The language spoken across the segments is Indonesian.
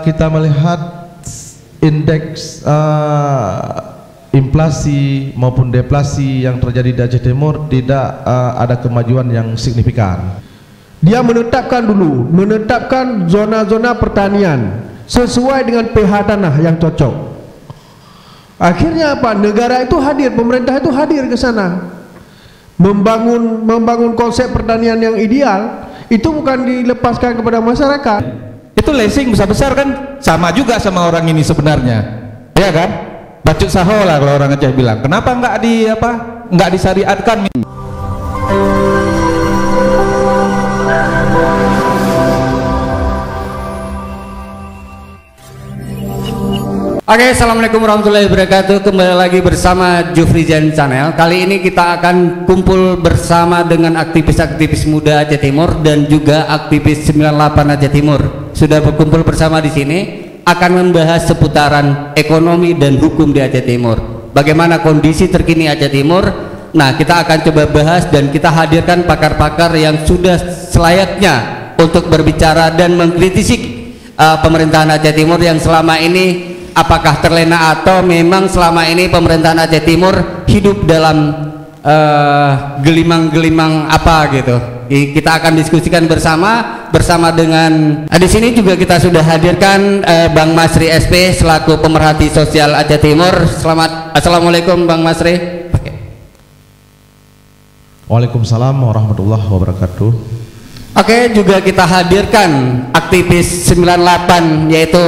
kita melihat indeks inflasi maupun deflasi yang terjadi di Aceh Timur tidak ada kemajuan yang signifikan. Dia menetapkan zona-zona pertanian sesuai dengan pH tanah yang cocok. Akhirnya apa? Negara itu hadir, pemerintah itu hadir ke sana, membangun konsep pertanian yang ideal. Itu bukan dilepaskan kepada masyarakat. Itu leasing besar-besar kan sama juga sama orang ini sebenarnya, ya kan? Bacut saho lah kalau orang Aceh bilang. Kenapa nggak disyariatkan? Oke, assalamualaikum warahmatullahi wabarakatuh. Kembali lagi bersama Jufrijan Channel. Kali ini kita akan kumpul bersama dengan aktivis-aktivis muda Aceh Timur dan juga aktivis 98 Aceh Timur. Sudah berkumpul bersama di sini akan membahas seputaran ekonomi dan hukum di Aceh Timur. Bagaimana kondisi terkini Aceh Timur? Nah, kita akan coba bahas dan kita hadirkan pakar-pakar yang sudah selayaknya untuk berbicara dan mengkritisi pemerintahan Aceh Timur yang selama ini apakah terlena atau memang selama ini pemerintahan Aceh Timur hidup dalam gelimang-gelimang apa gitu. Kita akan diskusikan bersama dengan di sini juga kita sudah hadirkan Bang Masri SP selaku pemerhati sosial Aceh Timur. Assalamualaikum Bang Masri. Waalaikumsalam warahmatullahi wabarakatuh. Oke, juga kita hadirkan aktivis 98 yaitu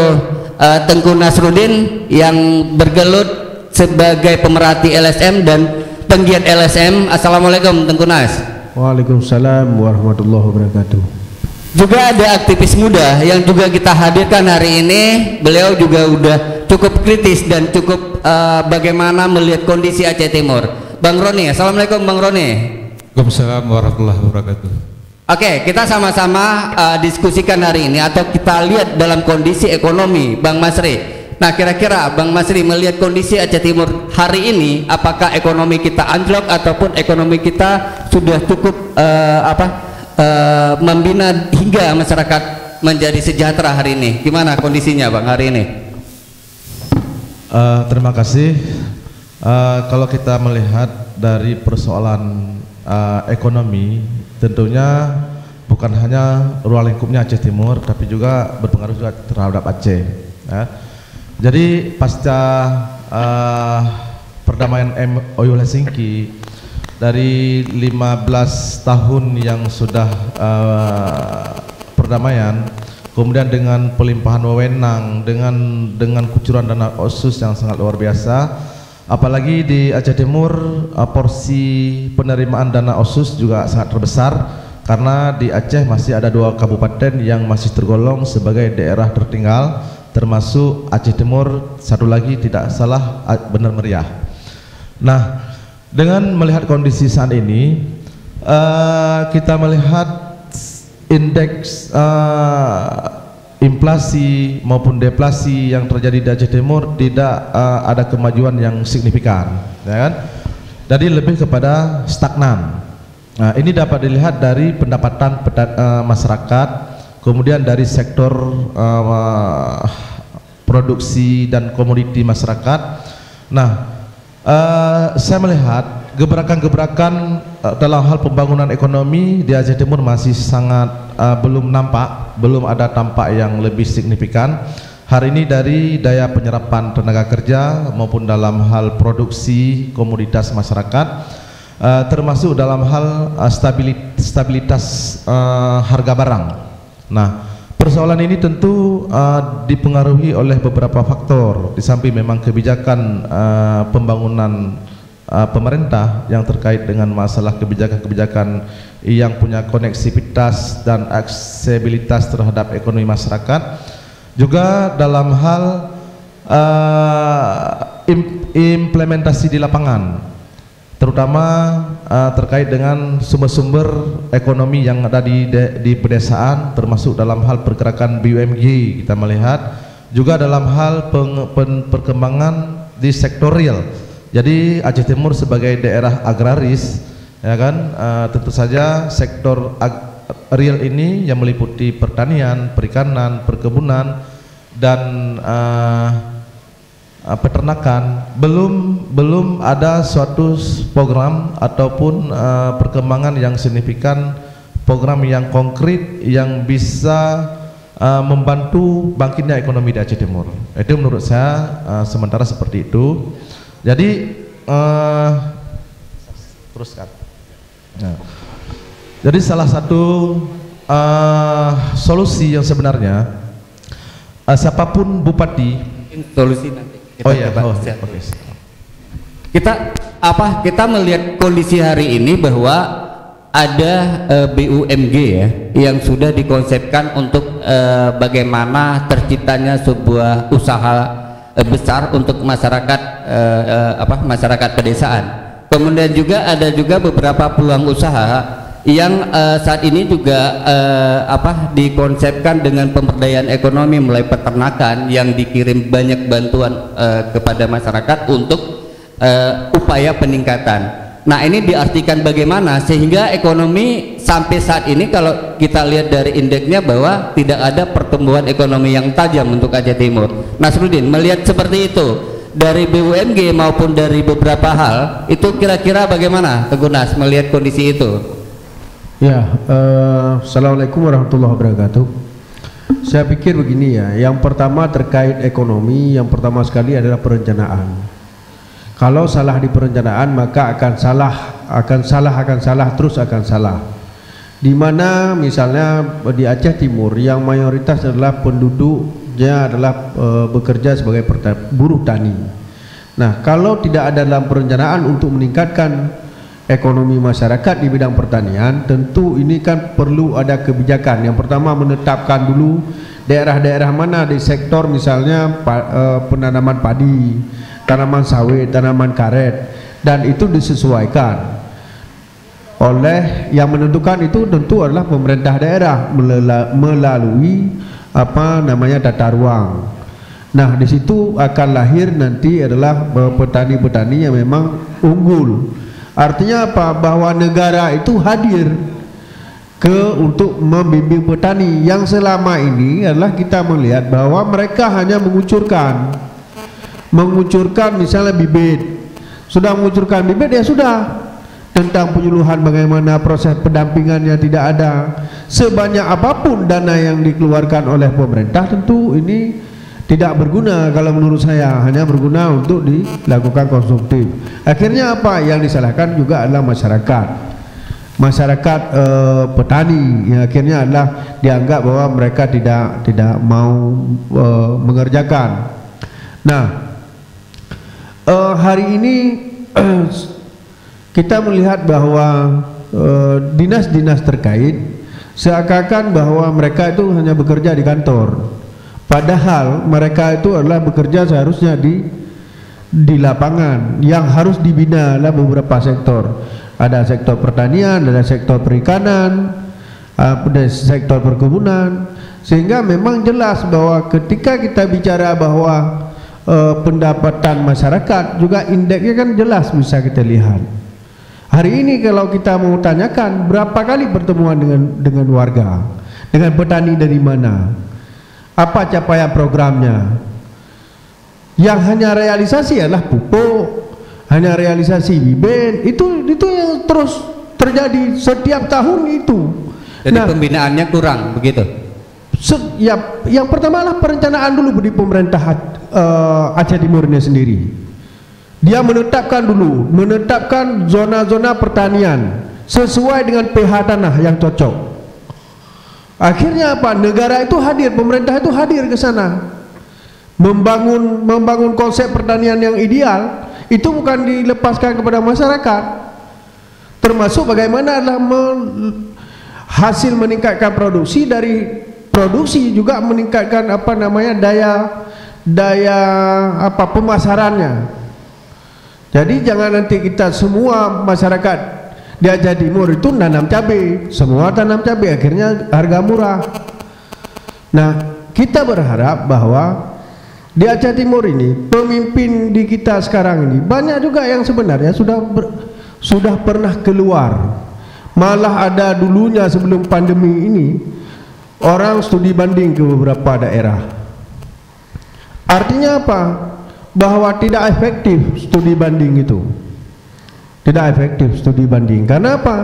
Tengku Nasruddin yang bergelut sebagai pemerhati LSM dan penggiat LSM. Assalamualaikum Tengku Nas. Waalaikumsalam warahmatullahi wabarakatuh. Juga ada aktivis muda yang juga kita hadirkan hari ini. Beliau juga udah cukup kritis dan cukup bagaimana melihat kondisi Aceh Timur. Bang Roni. Assalamualaikum Bang Roni. Waalaikumsalam warahmatullahi wabarakatuh. Oke, kita sama-sama diskusikan hari ini atau kita lihat dalam kondisi ekonomi Bang Masri. Nah, kira-kira Bang Masri melihat kondisi Aceh Timur hari ini, apakah ekonomi kita anjlok ataupun ekonomi kita sudah cukup membina hingga masyarakat menjadi sejahtera hari ini? Gimana kondisinya Bang hari ini? Terima kasih. Kalau kita melihat dari persoalan ekonomi, tentunya bukan hanya ruang lingkupnya Aceh Timur, tapi juga berpengaruh juga terhadap Aceh. Ya. Jadi pasca perdamaian MOU Helsinki, dari 15 tahun yang sudah perdamaian, kemudian dengan pelimpahan wewenang, dengan kucuran dana OSUS yang sangat luar biasa. Apalagi di Aceh Timur porsi penerimaan dana OSUS juga sangat terbesar karena di Aceh masih ada 2 kabupaten yang masih tergolong sebagai daerah tertinggal, termasuk Aceh Timur, satu lagi tidak salah Benar Meriah. Nah, dengan melihat kondisi saat ini, kita melihat indeks inflasi maupun deflasi yang terjadi di Aceh Timur tidak ada kemajuan yang signifikan, ya kan? Jadi lebih kepada stagnan. Nah, ini dapat dilihat dari pendapatan masyarakat, kemudian dari sektor produksi dan komoditi masyarakat. Nah, saya melihat gebrakan-gebrakan dalam hal pembangunan ekonomi di Aceh Timur masih sangat belum ada tampak yang lebih signifikan. Hari ini dari daya penyerapan tenaga kerja maupun dalam hal produksi komoditas masyarakat, termasuk dalam hal stabilitas harga barang. Nah, persoalan ini tentu dipengaruhi oleh beberapa faktor, di samping memang kebijakan pembangunan pemerintah yang terkait dengan masalah kebijakan-kebijakan yang punya koneksivitas dan aksesibilitas terhadap ekonomi masyarakat, juga dalam hal implementasi di lapangan, terutama terkait dengan sumber-sumber ekonomi yang ada di pedesaan, termasuk dalam hal pergerakan BUMG kita melihat, juga dalam hal perkembangan di sektor real. Jadi Aceh Timur sebagai daerah agraris, ya kan, tentu saja sektor real ini yang meliputi pertanian, perikanan, perkebunan, dan peternakan, belum ada suatu program ataupun perkembangan yang signifikan, program yang konkret yang bisa membantu bangkitnya ekonomi di Aceh Timur. Itu menurut saya sementara seperti itu. Jadi teruskan. Nah, jadi salah satu solusi yang sebenarnya siapapun bupati, solusi nanti kita oh iya, coba okay. Kita melihat kondisi hari ini bahwa ada BUMG ya yang sudah dikonsepkan untuk bagaimana terciptanya sebuah usaha besar untuk masyarakat masyarakat pedesaan. Kemudian juga ada juga beberapa peluang usaha yang saat ini juga dikonsepkan dengan pemberdayaan ekonomi mulai peternakan yang dikirim banyak bantuan kepada masyarakat untuk upaya peningkatan. Nah, ini diartikan bagaimana sehingga ekonomi sampai saat ini kalau kita lihat dari indeksnya bahwa tidak ada pertumbuhan ekonomi yang tajam untuk Aceh Timur. Nasruddin melihat seperti itu dari BUMG maupun dari beberapa hal, itu kira-kira bagaimana Teguh Nas melihat kondisi itu? Ya, Assalamualaikum warahmatullahi wabarakatuh. Saya pikir begini ya, yang pertama terkait ekonomi, yang pertama sekali adalah perencanaan. Kalau salah di perencanaan maka akan salah, terus akan salah. Di mana misalnya di Aceh Timur yang mayoritas adalah penduduknya adalah bekerja sebagai buruh tani. Nah, kalau tidak ada dalam perencanaan untuk meningkatkan ekonomi masyarakat di bidang pertanian, tentu ini kan perlu ada kebijakan. Yang pertama menetapkan dulu daerah-daerah mana di sektor misalnya penanaman padi, tanaman sawit, tanaman karet, dan itu disesuaikan oleh yang menentukan itu tentu adalah pemerintah daerah melalui tata ruang. Nah, di situ akan lahir nanti adalah petani-petani yang memang unggul. Artinya apa? Bahwa negara itu hadir untuk membimbing petani yang selama ini adalah kita melihat bahwa mereka hanya mengucurkan misalnya bibit, sudah mengucurkan bibit ya sudah, tentang penyuluhan bagaimana proses pendampingannya tidak ada. Sebanyak apapun dana yang dikeluarkan oleh pemerintah tentu ini tidak berguna kalau menurut saya, hanya berguna untuk dilakukan konsumtif. Akhirnya apa yang disalahkan juga adalah masyarakat petani yang akhirnya adalah dianggap bahwa mereka tidak mau mengerjakan. Nah, hari ini kita melihat bahwa dinas-dinas terkait seakan-akan bahwa mereka itu hanya bekerja di kantor, padahal mereka itu adalah bekerja seharusnya di lapangan. Yang harus dibina adalah beberapa sektor. Ada sektor pertanian, ada sektor perikanan, ada sektor perkebunan, sehingga memang jelas bahwa ketika kita bicara bahwa pendapatan masyarakat juga indeksnya kan jelas bisa kita lihat. Hari ini kalau kita mau tanyakan berapa kali pertemuan dengan warga, dengan petani dari mana, apa capaian programnya, yang hanya realisasi adalah pupuk, hanya realisasi bibit, itu yang terus terjadi setiap tahun itu. Jadi pembinaannya kurang begitu. Yang pertama adalah perencanaan dulu di pemerintah Aceh Timur ini sendiri. Dia menetapkan zona-zona pertanian sesuai dengan pH tanah yang cocok. Akhirnya apa? Negara itu hadir, pemerintah itu hadir ke sana, membangun konsep pertanian yang ideal. Itu bukan dilepaskan kepada masyarakat, termasuk bagaimana adalah hasil meningkatkan produksi, dari produksi juga meningkatkan daya pemasarannya. Jadi jangan nanti kita semua masyarakat di Aceh Timur itu nanam cabai, semua tanam cabai, akhirnya harga murah. Nah, kita berharap bahwa di Aceh Timur ini pemimpin di kita sekarang ini banyak juga yang sebenarnya sudah pernah keluar Malah ada dulunya sebelum pandemi ini orang studi banding ke beberapa daerah. Artinya apa? Bahwa tidak efektif studi banding itu. Tidak efektif studi banding. Karena apa?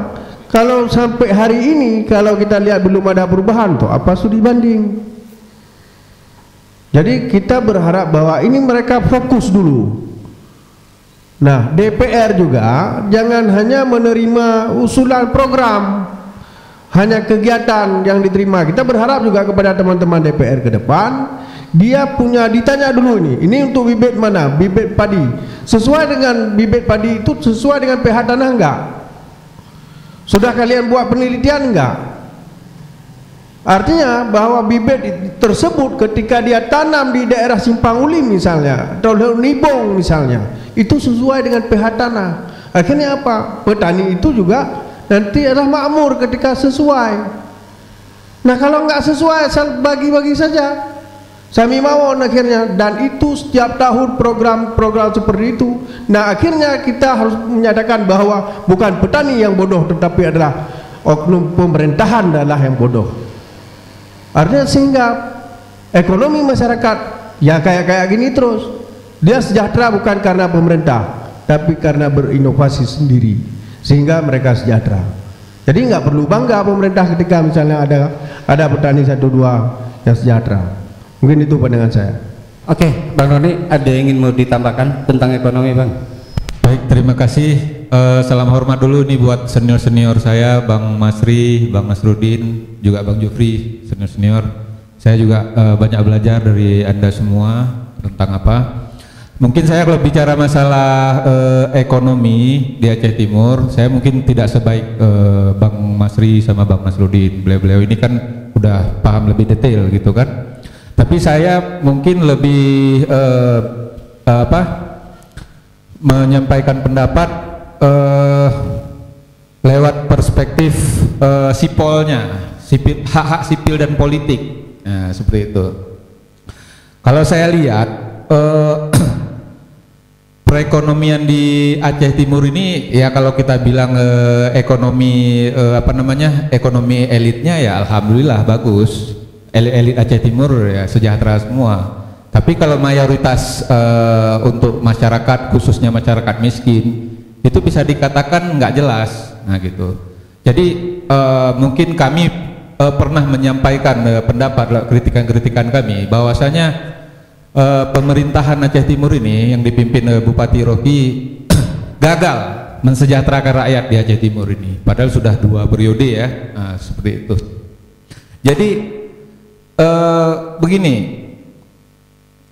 Kalau sampai hari ini kalau kita lihat belum ada perubahan tuh, apa studi banding? Jadi kita berharap bahwa ini mereka fokus dulu. Nah, DPR juga jangan hanya menerima usulan program, hanya kegiatan yang diterima. Kita berharap juga kepada teman-teman DPR ke depan, dia punya ditanya dulu ini untuk bibit mana? Bibit padi. Sesuai dengan bibit padi itu sesuai dengan pH tanah enggak? Sudah kalian buat penelitian enggak? Artinya bahwa bibit tersebut ketika dia tanam di daerah Simpang Ulim misalnya atau Nibong misalnya, itu sesuai dengan pH tanah. Akhirnya apa? Petani itu juga nanti adalah makmur ketika sesuai. Nah, kalau enggak sesuai asal bagi-bagi saja. Sami mawon akhirnya, dan itu setiap tahun program-program seperti itu. Nah, akhirnya kita harus menyatakan bahwa bukan petani yang bodoh, tetapi adalah oknum pemerintahan adalah yang bodoh. Artinya sehingga ekonomi masyarakat ya kayak gini terus, dia sejahtera bukan karena pemerintah, tapi karena berinovasi sendiri sehingga mereka sejahtera. Jadi nggak perlu bangga pemerintah ketika misalnya ada petani 1-2 yang sejahtera. Mungkin itu pandangan saya. Oke, Bang Roni, ada yang ingin mau ditambahkan tentang ekonomi, Bang? Baik, terima kasih. Salam hormat dulu nih buat senior-senior saya, Bang Masri, Bang Nasruddin, juga Bang Jufri, senior-senior. Saya juga banyak belajar dari Anda semua tentang apa. Mungkin saya kalau bicara masalah ekonomi di Aceh Timur, saya mungkin tidak sebaik Bang Masri sama Bang Nasruddin. Beliau-beliau ini kan udah paham lebih detail gitu kan. Tapi saya mungkin lebih menyampaikan pendapat lewat perspektif sipolnya, hak-hak sipil dan politik. Nah, seperti itu. Kalau saya lihat perekonomian di Aceh Timur ini, ya kalau kita bilang ekonomi ekonomi elitnya ya alhamdulillah bagus. Elit Aceh Timur ya sejahtera semua. Tapi kalau mayoritas untuk masyarakat, khususnya masyarakat miskin, itu bisa dikatakan nggak jelas. Nah gitu. Jadi mungkin kami pernah menyampaikan pendapat, kritikan-kritikan kami bahwasanya pemerintahan Aceh Timur ini yang dipimpin Bupati Rohki gagal mensejahterakan rakyat di Aceh Timur ini. Padahal sudah 2 periode ya, nah, seperti itu. Jadi begini,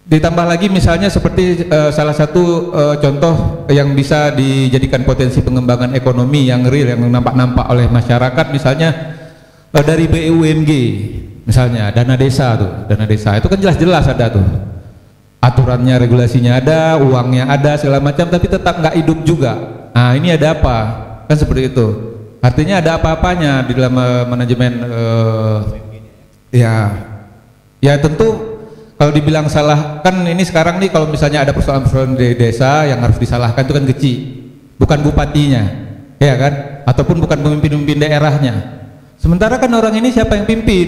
ditambah lagi misalnya seperti salah satu contoh yang bisa dijadikan potensi pengembangan ekonomi yang real, yang nampak-nampak oleh masyarakat, misalnya dari BUMG, misalnya dana desa tuh, dana desa itu kan jelas-jelas ada tuh, aturannya, regulasinya ada, uangnya ada, segala macam, tapi tetap nggak hidup juga. Nah ini ada apa? Kan seperti itu. Artinya ada apa-apanya di dalam manajemen ya tentu kalau dibilang salah, kan ini sekarang nih kalau misalnya ada persoalan-persoalan di desa yang harus disalahkan itu kan kecil, bukan bupatinya, ya kan, ataupun bukan pemimpin-pemimpin daerahnya. Sementara kan orang ini siapa yang pimpin,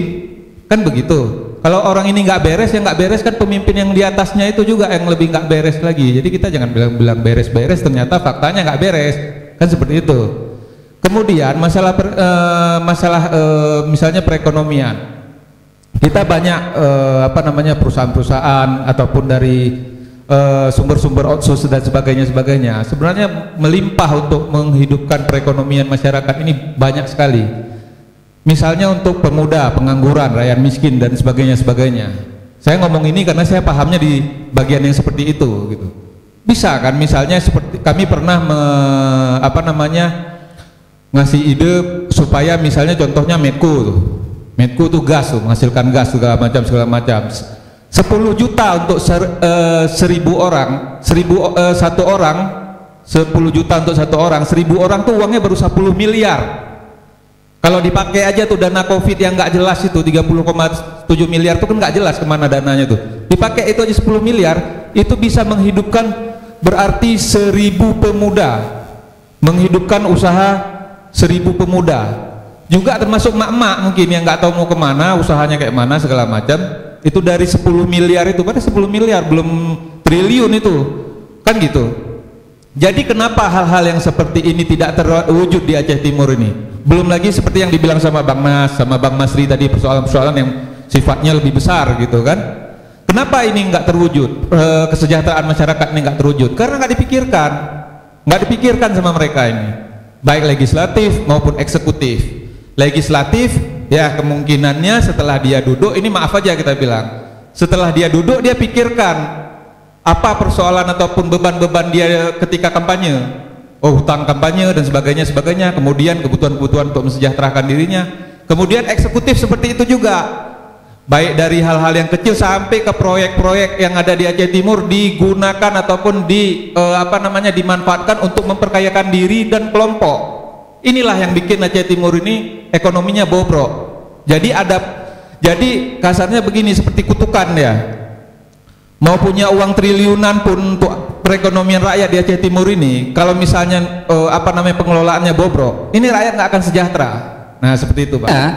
kan begitu. Kalau orang ini nggak beres, yang nggak beres kan pemimpin yang di atasnya itu juga yang lebih nggak beres lagi. Jadi kita jangan bilang beres-beres, ternyata faktanya nggak beres, kan seperti itu. Kemudian masalah misalnya perekonomian. Kita banyak perusahaan-perusahaan ataupun dari sumber-sumber outsource dan sebagainya sebenarnya melimpah untuk menghidupkan perekonomian masyarakat ini banyak sekali. Misalnya untuk pemuda, pengangguran, rakyat miskin dan sebagainya. Saya ngomong ini karena saya pahamnya di bagian yang seperti itu gitu. Bisa kan misalnya seperti kami pernah ngasih ide supaya misalnya contohnya Medco tuh gas tuh, menghasilkan gas segala macam 10 juta untuk 1.000 orang, 10 juta untuk 1 orang, 1.000 orang tuh uangnya baru 10 miliar. Kalau dipakai aja tuh dana COVID yang nggak jelas itu 30,7 miliar tuh kan nggak jelas kemana dananya tuh. Dipakai itu aja 10 miliar, itu bisa menghidupkan berarti 1.000 pemuda, menghidupkan usaha 1000 pemuda, juga termasuk mak-mak mungkin yang nggak tahu mau kemana, usahanya kayak mana segala macam. Itu dari 10 miliar itu, pada 10 miliar belum triliun itu, kan gitu. Jadi kenapa hal-hal yang seperti ini tidak terwujud di Aceh Timur ini? Belum lagi seperti yang dibilang sama Bang Mas, sama Bang Masri tadi, persoalan-persoalan yang sifatnya lebih besar gitu kan. Kenapa ini nggak terwujud? Kesejahteraan masyarakat ini nggak terwujud karena nggak dipikirkan sama mereka ini, baik legislatif maupun eksekutif. Legislatif ya kemungkinannya setelah dia duduk, ini maaf aja kita bilang, setelah dia duduk dia pikirkan apa persoalan ataupun beban-beban dia ketika kampanye, hutang kampanye dan sebagainya, kemudian kebutuhan-kebutuhan untuk mensejahterakan dirinya. Kemudian eksekutif seperti itu juga, baik dari hal-hal yang kecil sampai ke proyek-proyek yang ada di Aceh Timur digunakan ataupun dimanfaatkan untuk memperkayakan diri dan kelompok. Inilah yang bikin Aceh Timur ini ekonominya bobrok. Jadi kasarnya begini, seperti kutukan ya. Mau punya uang triliunan pun untuk perekonomian rakyat di Aceh Timur ini, kalau misalnya pengelolaannya bobrok, ini rakyat nggak akan sejahtera. Nah seperti itu Pak. Nah,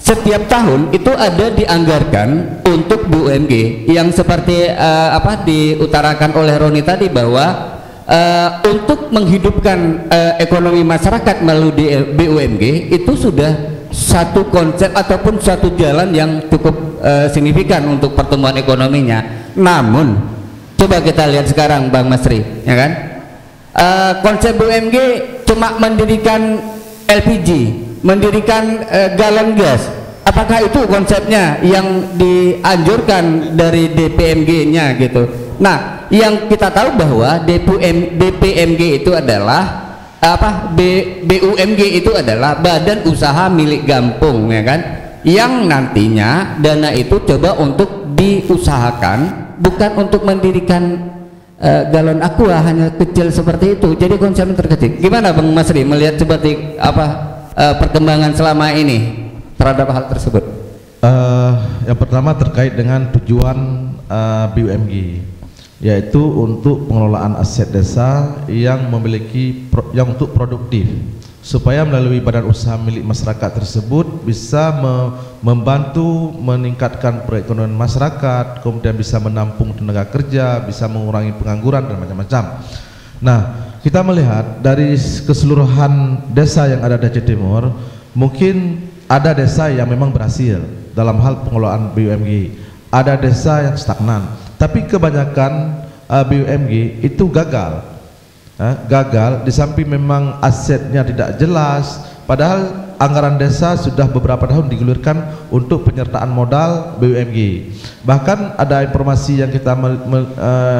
setiap tahun itu ada dianggarkan untuk BUMG yang seperti diutarakan oleh Roni tadi, bahwa untuk menghidupkan ekonomi masyarakat melalui BUMG itu sudah satu konsep ataupun suatu jalan yang cukup signifikan untuk pertumbuhan ekonominya. Namun coba kita lihat sekarang Bang Masri, ya kan, konsep BUMG cuma mendirikan LPG, mendirikan galon gas. Apakah itu konsepnya yang dianjurkan dari DPMG-nya gitu? Nah, yang kita tahu bahwa DPMG itu adalah BUMG itu adalah badan usaha milik Gampung, ya kan, yang nantinya dana itu coba untuk diusahakan, bukan untuk mendirikan galon aqua hanya kecil seperti itu. Jadi konsepnya terkecil. Gimana Bang Masri melihat seperti perkembangan selama ini terhadap hal tersebut? Yang pertama terkait dengan tujuan BUMG, yaitu untuk pengelolaan aset desa yang yang untuk produktif, supaya melalui badan usaha milik masyarakat tersebut bisa membantu meningkatkan perekonomian masyarakat, kemudian bisa menampung tenaga kerja, bisa mengurangi pengangguran dan macam-macam. Nah, kita melihat dari keseluruhan desa yang ada di Aceh Timur, mungkin ada desa yang memang berhasil dalam hal pengelolaan BUMG, ada desa yang stagnan, tapi kebanyakan BUMG itu gagal. Gagal di samping memang asetnya tidak jelas, padahal anggaran desa sudah beberapa tahun digulirkan untuk penyertaan modal BUMG. Bahkan ada informasi yang kita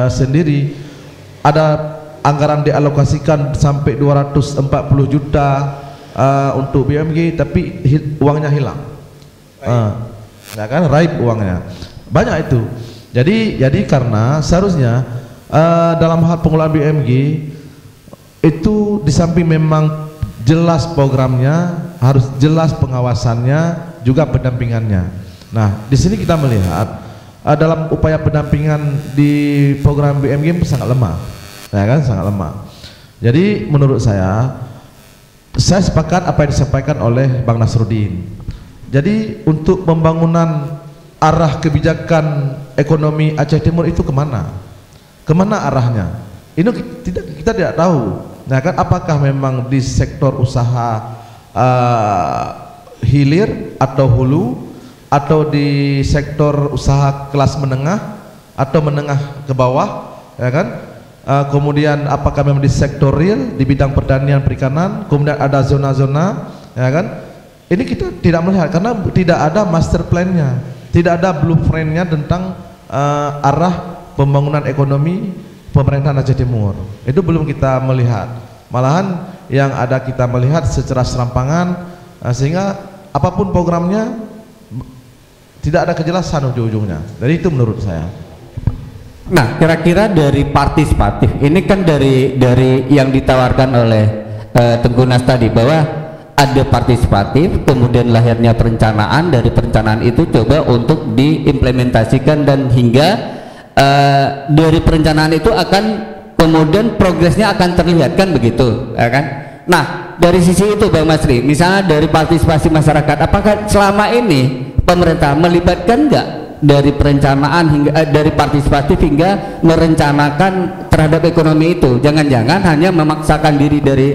sendiri, ada anggaran dialokasikan sampai 240 juta untuk BUMG, tapi uangnya hilang, ya kan, raib uangnya, banyak itu. Jadi karena seharusnya dalam hal pengelolaan BUMG itu di samping memang jelas programnya, harus jelas pengawasannya, juga pendampingannya. Nah, di sini kita melihat dalam upaya pendampingan di program BUMG sangat lemah, ya kan, sangat lemah. Jadi menurut saya sepakat apa yang disampaikan oleh Bang Nasruddin. Jadi untuk pembangunan arah kebijakan ekonomi Aceh Timur itu kemana arahnya? Ini kita tidak tahu. Nah kan, apakah memang di sektor usaha hilir atau hulu, atau di sektor usaha kelas menengah atau menengah ke bawah, ya kan? Kemudian apakah memang di sektor real, di bidang pertanian perikanan, kemudian ada zona-zona, ya kan? Ini kita tidak melihat karena tidak ada master plan-nya, tidak ada blueprint-nya tentang arah pembangunan ekonomi pemerintahan Aceh Timur. Itu belum kita melihat. Malahan yang ada kita melihat secara serampangan, sehingga apapun programnya tidak ada kejelasan ujung-ujungnya. Jadi itu menurut saya. Nah, kira-kira dari partisipatif ini kan dari yang ditawarkan oleh Tengku Nas tadi, bahwa ada partisipatif, kemudian lahirnya perencanaan, dari perencanaan itu coba untuk diimplementasikan, dan hingga dari perencanaan itu akan kemudian progresnya akan terlihat, kan begitu, ya kan? Nah, dari sisi itu Bang Masri, misalnya dari partisipasi masyarakat, apakah selama ini pemerintah melibatkan nggak dari perencanaan hingga dari partisipatif hingga merencanakan terhadap ekonomi itu? Jangan-jangan hanya memaksakan diri dari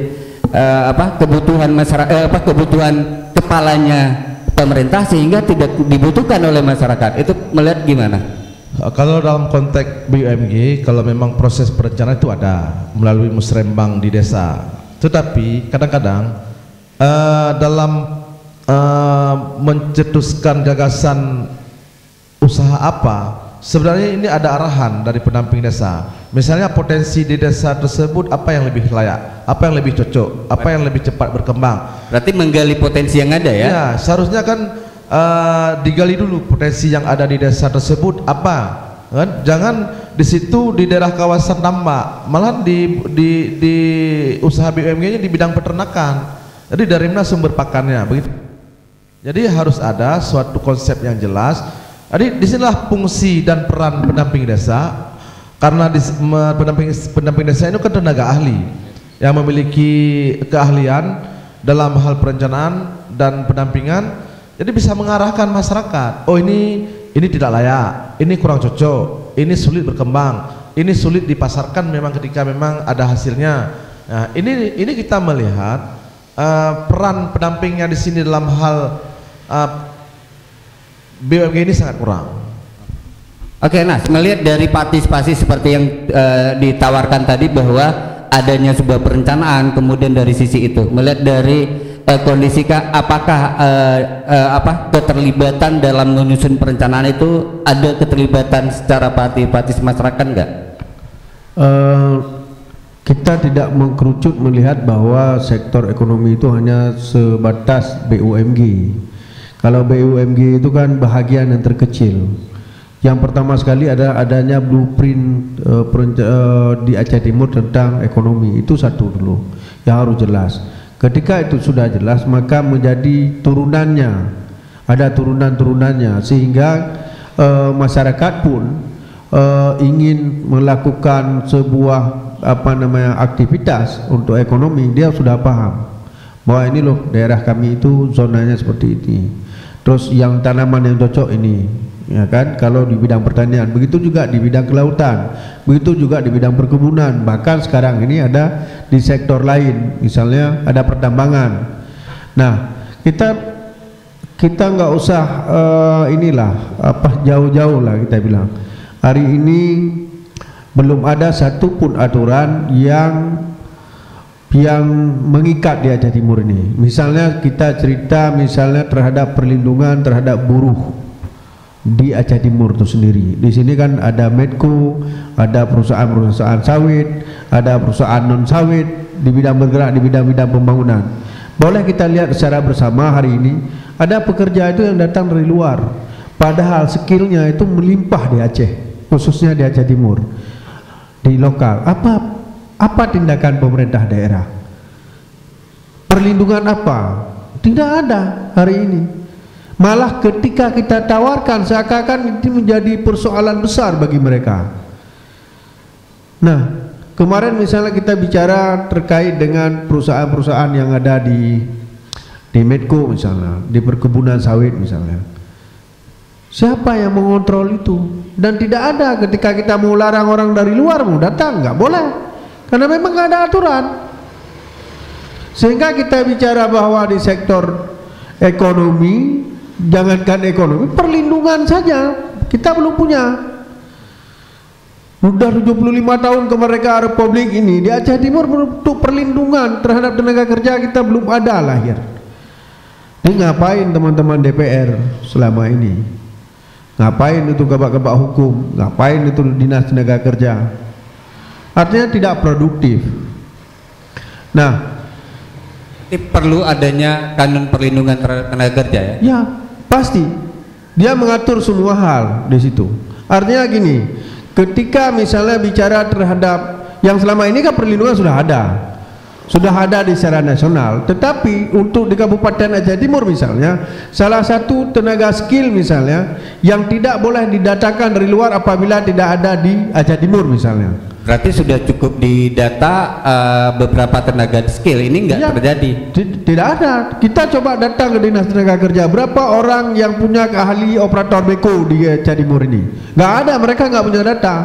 kebutuhan masyarakat, kebutuhan kepalanya pemerintah sehingga tidak dibutuhkan oleh masyarakat. Itu melihat gimana? Kalau dalam konteks BUMG, kalau memang proses perencanaan itu ada melalui musrembang di desa, tetapi kadang-kadang dalam mencetuskan gagasan usaha apa, sebenarnya ini ada arahan dari pendamping desa. Misalnya potensi di desa tersebut apa yang lebih layak, apa yang lebih cocok, apa yang lebih cepat berkembang. Berarti menggali potensi yang ada ya? Ya, seharusnya kan digali dulu potensi yang ada di desa tersebut apa, kan? Jangan di situ di daerah kawasan tambak, malah di usaha BUMG-nya di bidang peternakan. Jadi dari mana sumber pakannya, begitu. Jadi harus ada suatu konsep yang jelas. Jadi disinilah fungsi dan peran pendamping desa, karena pendamping desa itu kan tenaga ahli yang memiliki keahlian dalam hal perencanaan dan pendampingan. Jadi bisa mengarahkan masyarakat. Oh ini tidak layak, ini kurang cocok, ini sulit berkembang, ini sulit dipasarkan memang ketika memang ada hasilnya. Nah, ini kita melihat peran pendampingnya di sini dalam hal BUMG ini sangat kurang. Oke, nah melihat dari partisipasi seperti yang ditawarkan tadi bahwa adanya sebuah perencanaan, kemudian dari sisi itu melihat dari kondisi apakah keterlibatan dalam menyusun perencanaan itu ada keterlibatan secara partisipatif masyarakat enggak? Kita tidak mengkerucut melihat bahwa sektor ekonomi itu hanya sebatas BUMG. Kalau BUMG itu kan bahagian yang terkecil. Yang pertama sekali adanya blueprint di Aceh Timur tentang ekonomi, itu satu dulu yang harus jelas. Ketika itu sudah jelas, maka menjadi turunannya, ada turunan-turunannya, sehingga masyarakat pun ingin melakukan sebuah aktivitas untuk ekonomi, dia sudah paham bahwa ini loh daerah kami itu zonanya seperti ini. Terus yang tanaman yang cocok ini, ya kan? Kalau di bidang pertanian, begitu juga di bidang kelautan, begitu juga di bidang perkebunan, bahkan sekarang ini ada di sektor lain, misalnya ada pertambangan. Nah, kita nggak usah jauh-jauh lah kita bilang. Hari ini belum ada satupun aturan yang mengikat di Aceh Timur ini. Misalnya kita cerita misalnya terhadap perlindungan terhadap buruh di Aceh Timur itu sendiri. Di sini kan ada Medco, ada perusahaan-perusahaan sawit, ada perusahaan non sawit di bidang bergerak di bidang-bidang pembangunan. Boleh kita lihat secara bersama hari ini ada pekerja itu yang datang dari luar, padahal skillnya itu melimpah di Aceh, khususnya di Aceh Timur, di lokal. Apa tindakan pemerintah daerah? Perlindungan apa? Tidak ada hari ini. Malah ketika kita tawarkan seakan-akan itu menjadi persoalan besar bagi mereka. Nah, kemarin misalnya kita bicara terkait dengan perusahaan-perusahaan yang ada di Medco misalnya, di perkebunan sawit misalnya. Siapa yang mengontrol itu? Dan tidak ada ketika kita mau larang orang dari luar mau datang, nggak boleh. Karena memang nggak ada aturan. Sehingga kita bicara bahwa di sektor ekonomi, jangankan ekonomi, perlindungan saja kita belum punya. Sudah 75 tahun kemerdekaan Republik ini di Aceh Timur, untuk perlindungan terhadap tenaga kerja kita belum ada lahir. Ini ngapain teman-teman DPR selama ini? Ngapain itu gebak-gebak hukum? Ngapain itu dinas tenaga kerja? Artinya tidak produktif. Nah, perlu adanya kanun perlindungan terhadap tenaga kerja ya? Ya, pasti. Dia mengatur semua hal di situ. Artinya gini, ketika misalnya bicara terhadap yang selama ini kan perlindungan sudah ada di secara nasional, tetapi untuk di Kabupaten Aceh Timur misalnya, salah satu tenaga skill misalnya yang tidak boleh didatangkan dari luar apabila tidak ada di Aceh Timur misalnya. Berarti sudah cukup di data beberapa tenaga skill ini nggak terjadi? Tidak ada. Kita coba datang ke Dinas Tenaga Kerja, berapa orang yang punya ahli operator beko di Aceh Timur ini? Nggak ada, mereka nggak punya data.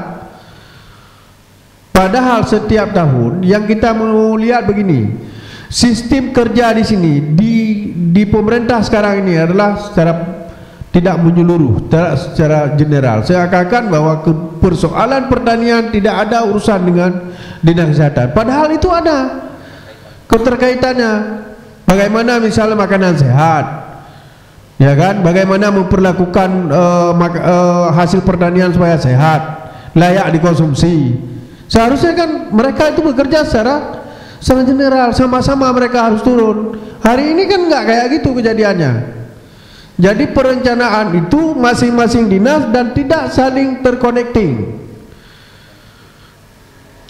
Padahal setiap tahun yang kita mau lihat begini, sistem kerja di sini di pemerintah sekarang ini adalah secara tidak menyeluruh, secara general. Seakan-akan bahwa persoalan pertanian tidak ada urusan dengan dinas kesehatan. Padahal itu ada keterkaitannya. Bagaimana misalnya makanan sehat, ya kan? Bagaimana memperlakukan hasil pertanian supaya sehat, layak dikonsumsi. Seharusnya kan mereka itu bekerja secara general, sama-sama mereka harus turun. Hari ini kan nggak kayak gitu kejadiannya. Jadi perencanaan itu masing-masing dinas dan tidak saling terconnecting,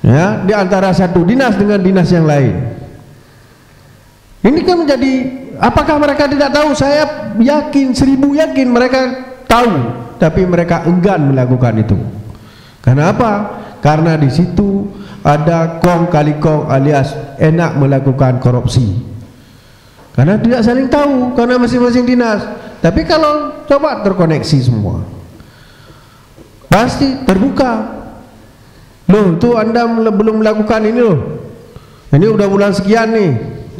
ya, di antara satu dinas dengan dinas yang lain. Ini kan menjadi, apakah mereka tidak tahu? Saya yakin, 1000 yakin mereka tahu, tapi mereka enggan melakukan itu. Karena apa? Karena di situ ada kong kali kong alias enak melakukan korupsi. Karena tidak saling tahu, karena masing-masing dinas. Tapi kalau coba terkoneksi semua, pasti terbuka. Loh, itu Anda belum melakukan ini loh. Ini udah bulan sekian nih,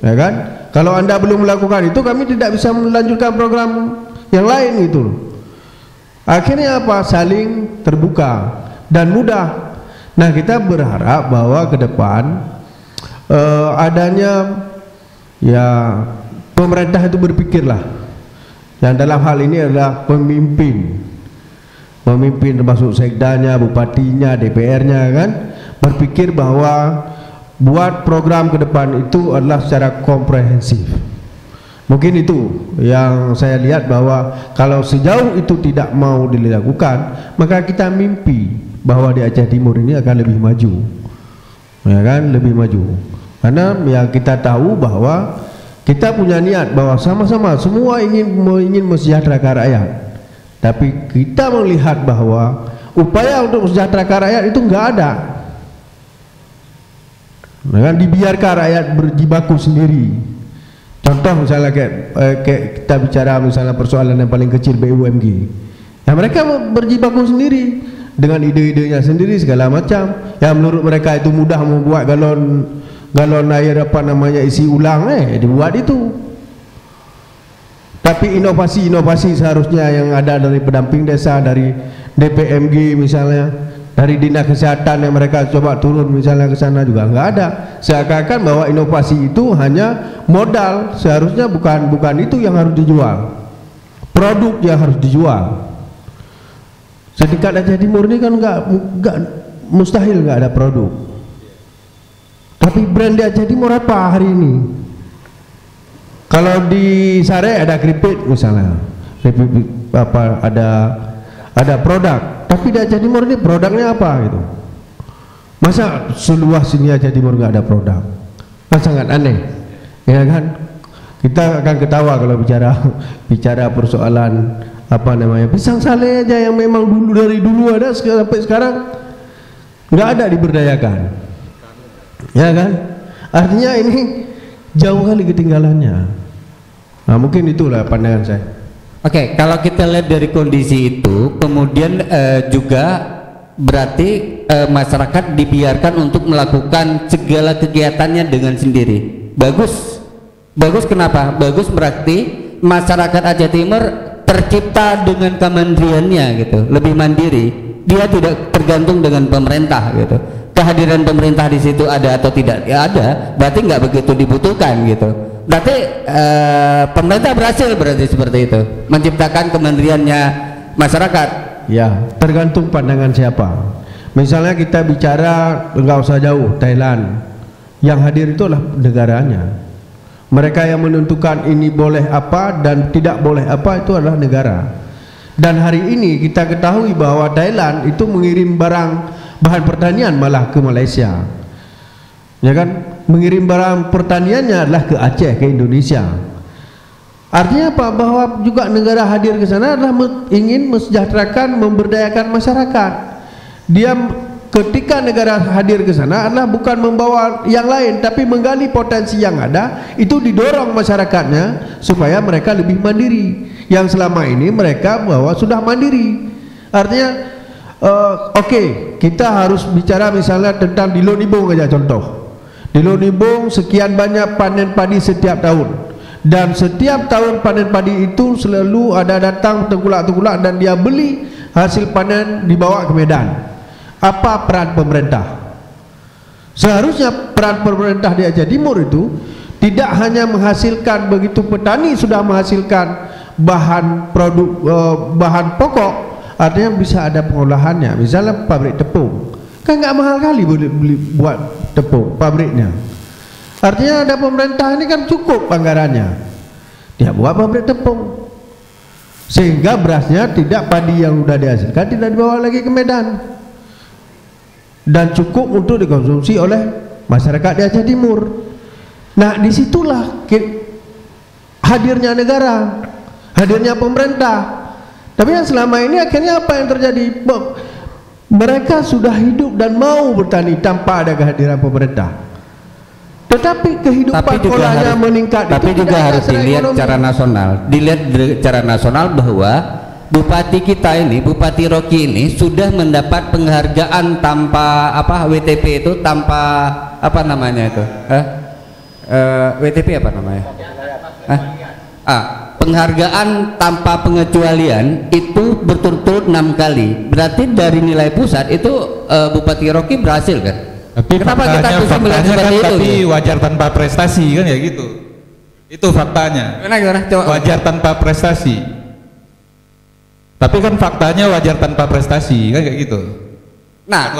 ya kan? Kalau Anda belum melakukan itu, kami tidak bisa melanjutkan program yang lain gitu. Akhirnya apa? Saling terbuka dan mudah. Nah, kita berharap bahwa ke depan adanya, ya, pemerintah itu berpikirlah. Dan dalam hal ini adalah pemimpin termasuk sekdanya, bupatinya, DPR-nya, kan, berpikir bahwa buat program ke depan itu adalah secara komprehensif. Mungkin itu yang saya lihat, bahwa kalau sejauh itu tidak mau dilakukan, maka kita mimpi bahwa di Aceh Timur ini akan lebih maju, ya kan, lebih maju. Karena yang kita tahu bahwa kita punya niat bahwa sama-sama semua ingin mensejahterakan rakyat, tapi kita melihat bahwa upaya untuk mensejahterakan rakyat itu enggak ada. Dengan dibiarkan rakyat berjibaku sendiri. Contoh misalnya kayak kita bicara misalnya persoalan yang paling kecil BUMG. Ya, mereka berjibaku sendiri dengan ide-idenya sendiri segala macam. Ya, menurut mereka itu mudah membuat galon air isi ulang, dibuat itu. Tapi inovasi seharusnya yang ada dari pendamping desa, dari DPMG misalnya, dari dinas kesehatan yang mereka coba turun misalnya ke sana juga nggak ada. Seakan-akan bahwa inovasi itu hanya modal, seharusnya bukan itu yang harus dijual, produk yang harus dijual. Setingkat Aceh Timur ini kan nggak mustahil nggak ada produk. Tapi brand di Aceh Timur apa hari ini? Kalau di Sare ada keripik misalnya, ada produk. Tapi di Aceh Timur ini produknya apa gitu? Masa seluas sini Aceh Timur nggak ada produk? Kan sangat aneh, ya kan? Kita akan ketawa kalau bicara persoalan pisang sale aja yang memang dari dulu ada sampai sekarang nggak ada diberdayakan. Ya kan? Artinya ini jauh kali ketinggalannya. Nah, mungkin itulah pandangan saya. Oke, kalau kita lihat dari kondisi itu, kemudian juga berarti masyarakat dibiarkan untuk melakukan segala kegiatannya dengan sendiri. Bagus kenapa? Bagus berarti masyarakat Aceh Timur tercipta dengan kemandiriannya gitu, lebih mandiri. Dia tidak tergantung dengan pemerintah gitu. Kehadiran pemerintah di situ ada atau tidak, ya ada, berarti nggak begitu dibutuhkan gitu. Berarti pemerintah berhasil berarti seperti itu menciptakan kemandiriannya masyarakat. Ya, tergantung pandangan siapa. Misalnya kita bicara nggak usah jauh, Thailand, yang hadir itu adalah negaranya. Mereka yang menentukan ini boleh apa dan tidak boleh apa itu adalah negara. Dan hari ini kita ketahui bahwa Thailand itu mengirim bahan pertanian malah ke Malaysia, ya kan, mengirim barang pertaniannya adalah ke Aceh, ke Indonesia. Artinya apa? Bahwa juga negara hadir ke sana adalah ingin mensejahterakan, memberdayakan masyarakat. Dia ketika negara hadir ke sana adalah bukan membawa yang lain, tapi menggali potensi yang ada, itu didorong masyarakatnya supaya mereka lebih mandiri. Yang selama ini mereka bahwa sudah mandiri, artinya oke, kita harus bicara misalnya tentang di Lonibong aja contoh. Di Lonibong sekian banyak panen padi setiap tahun, dan setiap tahun panen padi itu selalu ada datang tengkulak-tengkulak dan dia beli hasil panen dibawa ke Medan. Apa peran pemerintah? Seharusnya peran pemerintah di Aceh Timur itu tidak hanya menghasilkan, begitu petani sudah menghasilkan bahan produk bahan pokok, artinya bisa ada pengolahannya. Misalnya pabrik tepung, kan nggak mahal kali beli buat tepung pabriknya. Artinya ada pemerintah ini kan cukup anggarannya, dia buat pabrik tepung, sehingga berasnya tidak, padi yang sudah dihasilkan tidak dibawa lagi ke Medan, dan cukup untuk dikonsumsi oleh masyarakat di Aceh Timur. Nah, disitulah hadirnya negara, hadirnya pemerintah. Tapi yang selama ini akhirnya apa yang terjadi? Mereka sudah hidup dan mau bertani tanpa ada kehadiran pemerintah. Tetapi kehidupan polanya meningkat. Tapi itu juga harus dilihat secara nasional. Dilihat secara nasional bahwa Bupati kita ini, Bupati Rocky ini sudah mendapat penghargaan tanpa apa, WTP itu tanpa apa namanya itu? WTP apa namanya? Penghargaan tanpa pengecualian itu berturut-turut 6 kali. Berarti dari nilai pusat itu Bupati Rocky berhasil kan? Tapi kenapa kita bisa melihat seperti kan, itu? Tapi wajar tanpa prestasi kan ya gitu. Itu faktanya. Wajar tanpa prestasi. Tapi kan faktanya wajar tanpa prestasi kan kayak gitu. Nah,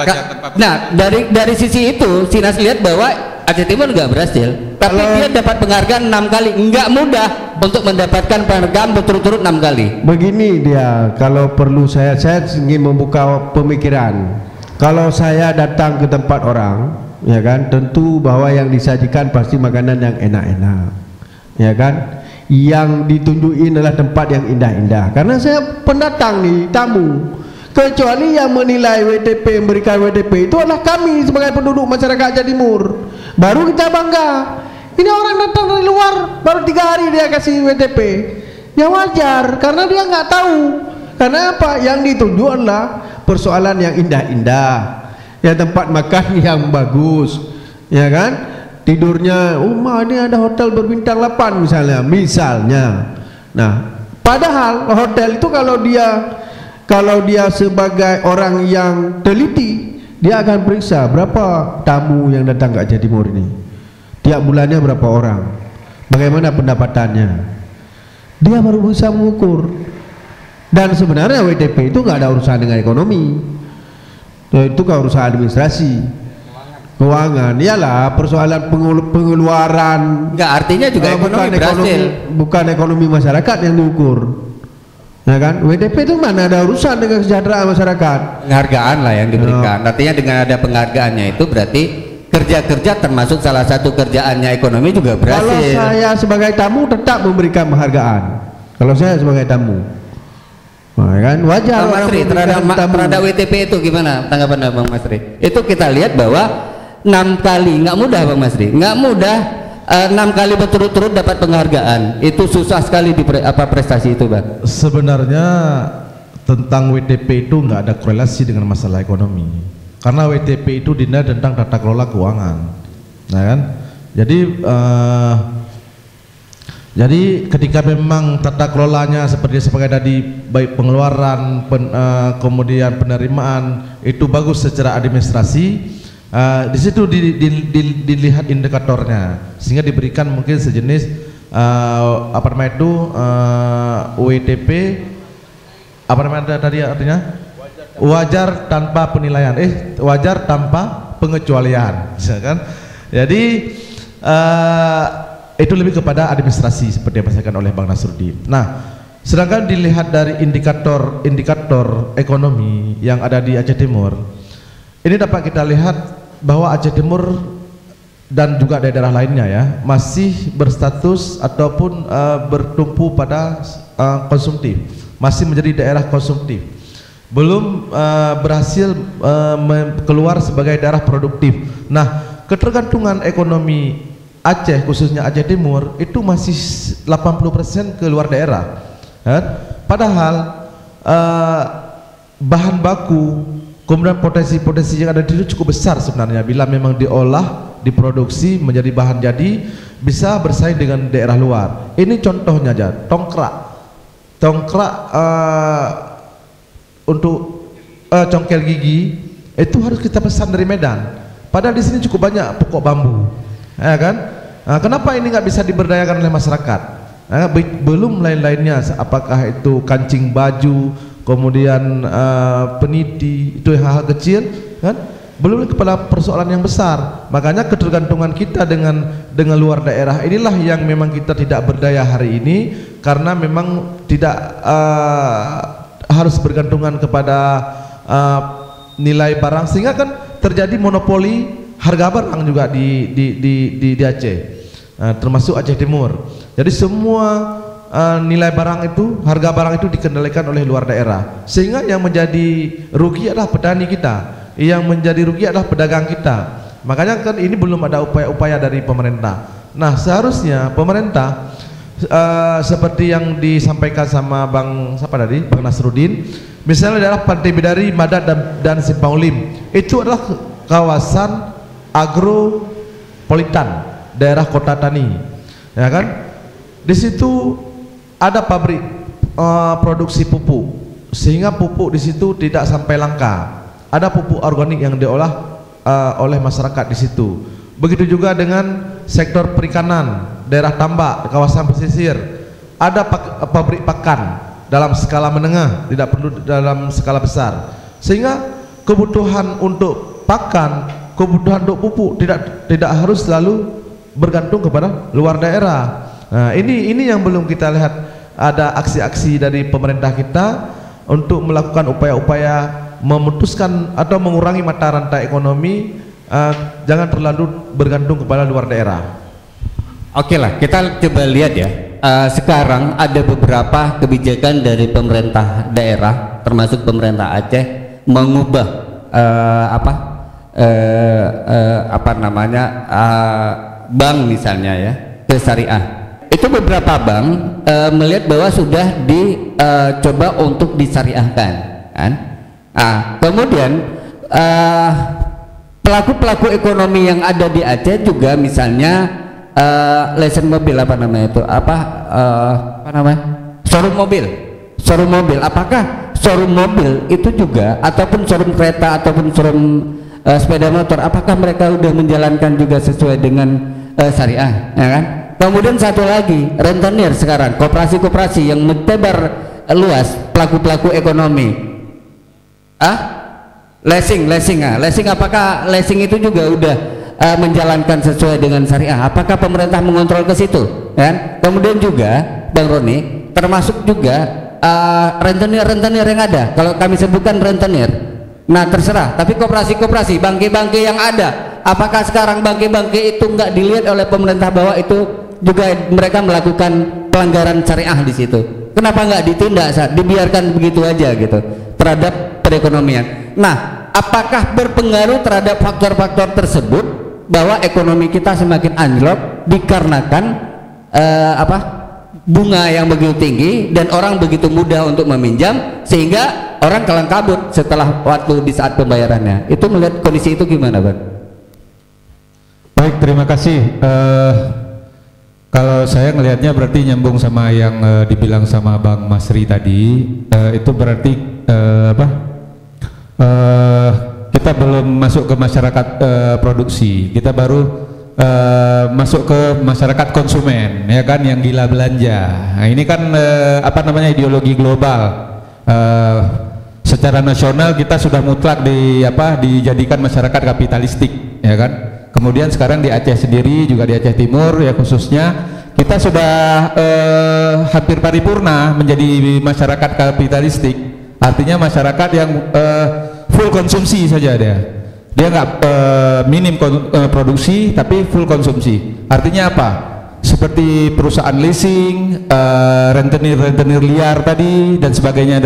dari sisi itu Sinas lihat bahwa Aceh Timur nggak berhasil, tapi dia dapat penghargaan 6 kali. Nggak mudah untuk mendapatkan penghargaan berturut-turut 6 kali. Begini dia, kalau perlu saya ingin membuka pemikiran. Kalau saya datang ke tempat orang, ya kan, tentu bahwa yang disajikan pasti makanan yang enak-enak, ya kan. Yang ditunjukin adalah tempat yang indah-indah, karena saya pendatang nih, tamu. Kecuali yang menilai WTP, memberikan WTP itu adalah kami sebagai penduduk masyarakat Aceh Timur. Baru kita bangga. Ini orang datang dari luar, baru 3 hari dia kasih WTP. Ya wajar, karena dia nggak tahu. Karena apa? Yang ditunjuk adalah persoalan yang indah-indah, ya tempat makan yang bagus, ya kan? Tidurnya, ini ada hotel berbintang 8 misalnya. Nah, padahal hotel itu kalau dia sebagai orang yang teliti, dia akan periksa berapa tamu yang datang ke Aceh Timur ini, tiap bulannya berapa orang, bagaimana pendapatannya. Dia baru bisa mengukur. Dan sebenarnya WTP itu nggak ada urusan dengan ekonomi, itu kan urusan administrasi, keuangan. Iyalah persoalan pengeluaran. Enggak, artinya juga ekonomi berhasil. Bukan ekonomi masyarakat yang diukur, ya kan? WTP itu mana ada urusan dengan kesejahteraan masyarakat. Penghargaan lah yang diberikan. Artinya dengan ada penghargaannya itu berarti kerja-kerja termasuk salah satu kerjaannya ekonomi juga berhasil. Kalau saya sebagai tamu tetap memberikan penghargaan. Kalau saya sebagai tamu, nah, kan wajar. Bang Masri, terhadap WTP itu gimana tanggapan Bang Masri? Itu kita lihat bahwa 6 kali, nggak mudah Bang Masri, nggak mudah. 6 kali berturut-turut dapat penghargaan, itu susah sekali di prestasi itu Bang. Sebenarnya tentang WTP itu nggak ada korelasi dengan masalah ekonomi, karena WTP itu dinilai tentang tata kelola keuangan, nah kan. Jadi ketika memang tata kelolanya seperti tadi, baik pengeluaran, kemudian penerimaan itu bagus secara administrasi, di situ dilihat indikatornya, sehingga diberikan mungkin sejenis apa namanya itu WTP, apa namanya tadi artinya wajar tanpa penilaian, wajar tanpa pengecualian, kan? Jadi itu lebih kepada administrasi seperti yang disampaikan oleh Bang Nasruddin. Nah, sedangkan dilihat dari indikator ekonomi yang ada di Aceh Timur, ini dapat kita lihat bahwa Aceh Timur dan juga daerah lainnya ya masih berstatus ataupun bertumpu pada konsumtif, masih menjadi daerah konsumtif, belum berhasil keluar sebagai daerah produktif. Nah, ketergantungan ekonomi Aceh, khususnya Aceh Timur, itu masih 80% ke luar daerah. Padahal bahan baku, kemudian potensi-potensi yang ada di situ cukup besar sebenarnya. Bila memang diolah, diproduksi menjadi bahan jadi, bisa bersaing dengan daerah luar. Ini contohnya aja, tongkrak untuk congkel gigi itu harus kita pesan dari Medan. Padahal di sini cukup banyak pokok bambu, ya kan? Kenapa ini nggak bisa diberdayakan oleh masyarakat? Belum lain-lainnya, apakah itu kancing baju, kemudian peniti, itu hal-hal kecil, kan? Belum kepada persoalan yang besar. Makanya ketergantungan kita dengan luar daerah inilah yang memang kita tidak berdaya hari ini, karena memang tidak harus bergantungan kepada nilai barang, sehingga kan terjadi monopoli harga barang juga di Aceh, termasuk Aceh Timur. Jadi semua nilai barang itu, harga barang itu dikendalikan oleh luar daerah, sehingga yang menjadi rugi adalah petani kita, yang menjadi rugi adalah pedagang kita. Makanya kan ini belum ada upaya-upaya dari pemerintah. Nah, seharusnya pemerintah seperti yang disampaikan sama Bang Nasruddin, misalnya daerah Pantai Bidari, Madat dan Simpang Lim, itu adalah kawasan agropolitan, daerah kota tani, ya kan? Di situ ada pabrik produksi pupuk, sehingga pupuk di situ tidak sampai langka. Ada pupuk organik yang diolah oleh masyarakat di situ. Begitu juga dengan sektor perikanan, daerah tambak, kawasan pesisir, ada pabrik pakan dalam skala menengah, tidak perlu dalam skala besar, sehingga kebutuhan untuk pakan, kebutuhan untuk pupuk tidak harus selalu bergantung kepada luar daerah. Nah, ini yang belum kita lihat ada aksi-aksi dari pemerintah kita untuk melakukan upaya-upaya memutuskan atau mengurangi mata rantai ekonomi, jangan terlalu bergantung kepada luar daerah. Oke lah, kita coba lihat ya. Sekarang ada beberapa kebijakan dari pemerintah daerah, termasuk pemerintah Aceh, mengubah bank misalnya ya ke syariah. Itu beberapa bank melihat bahwa sudah dicoba untuk disyariahkan, kan? Kemudian pelaku-pelaku ekonomi yang ada di Aceh juga, misalnya lesen mobil, showroom mobil. Apakah showroom mobil itu juga, ataupun showroom kereta, ataupun showroom sepeda motor, apakah mereka sudah menjalankan juga sesuai dengan syariah, ya kan? Kemudian satu lagi, rentenir sekarang, koperasi-koperasi yang mentebar luas, pelaku-pelaku ekonomi. Leasing, apakah leasing itu juga udah menjalankan sesuai dengan syariah? Apakah pemerintah mengontrol ke situ, kan? Kemudian juga Bang Roni, termasuk juga rentenir yang ada. Kalau kami sebutkan rentenir, nah terserah, tapi koperasi-koperasi, bangke-bangke yang ada, apakah sekarang bangke-bangke itu nggak dilihat oleh pemerintah bahwa itu juga mereka melakukan pelanggaran syariah di situ? Kenapa nggak ditindak, dibiarkan begitu aja gitu terhadap perekonomian? Nah, apakah berpengaruh terhadap faktor-faktor tersebut bahwa ekonomi kita semakin anjlok dikarenakan bunga yang begitu tinggi dan orang begitu mudah untuk meminjam, sehingga orang kalang kabut setelah waktu di saat pembayarannya? Itu melihat kondisi itu gimana, Bang? Baik, terima kasih. Kalau saya ngelihatnya berarti nyambung sama yang dibilang sama Bang Masri tadi, itu berarti kita belum masuk ke masyarakat produksi, kita baru masuk ke masyarakat konsumen, ya kan, yang gila belanja. Nah, ini kan ideologi global. Secara nasional kita sudah mutlak dijadikan masyarakat kapitalistik, ya kan. Kemudian sekarang di Aceh sendiri, juga di Aceh Timur ya khususnya, kita sudah hampir paripurna menjadi masyarakat kapitalistik. Artinya masyarakat yang full konsumsi saja dia nggak minim produksi tapi full konsumsi. Artinya apa? seperti perusahaan leasing, rentenir liar tadi dan sebagainya,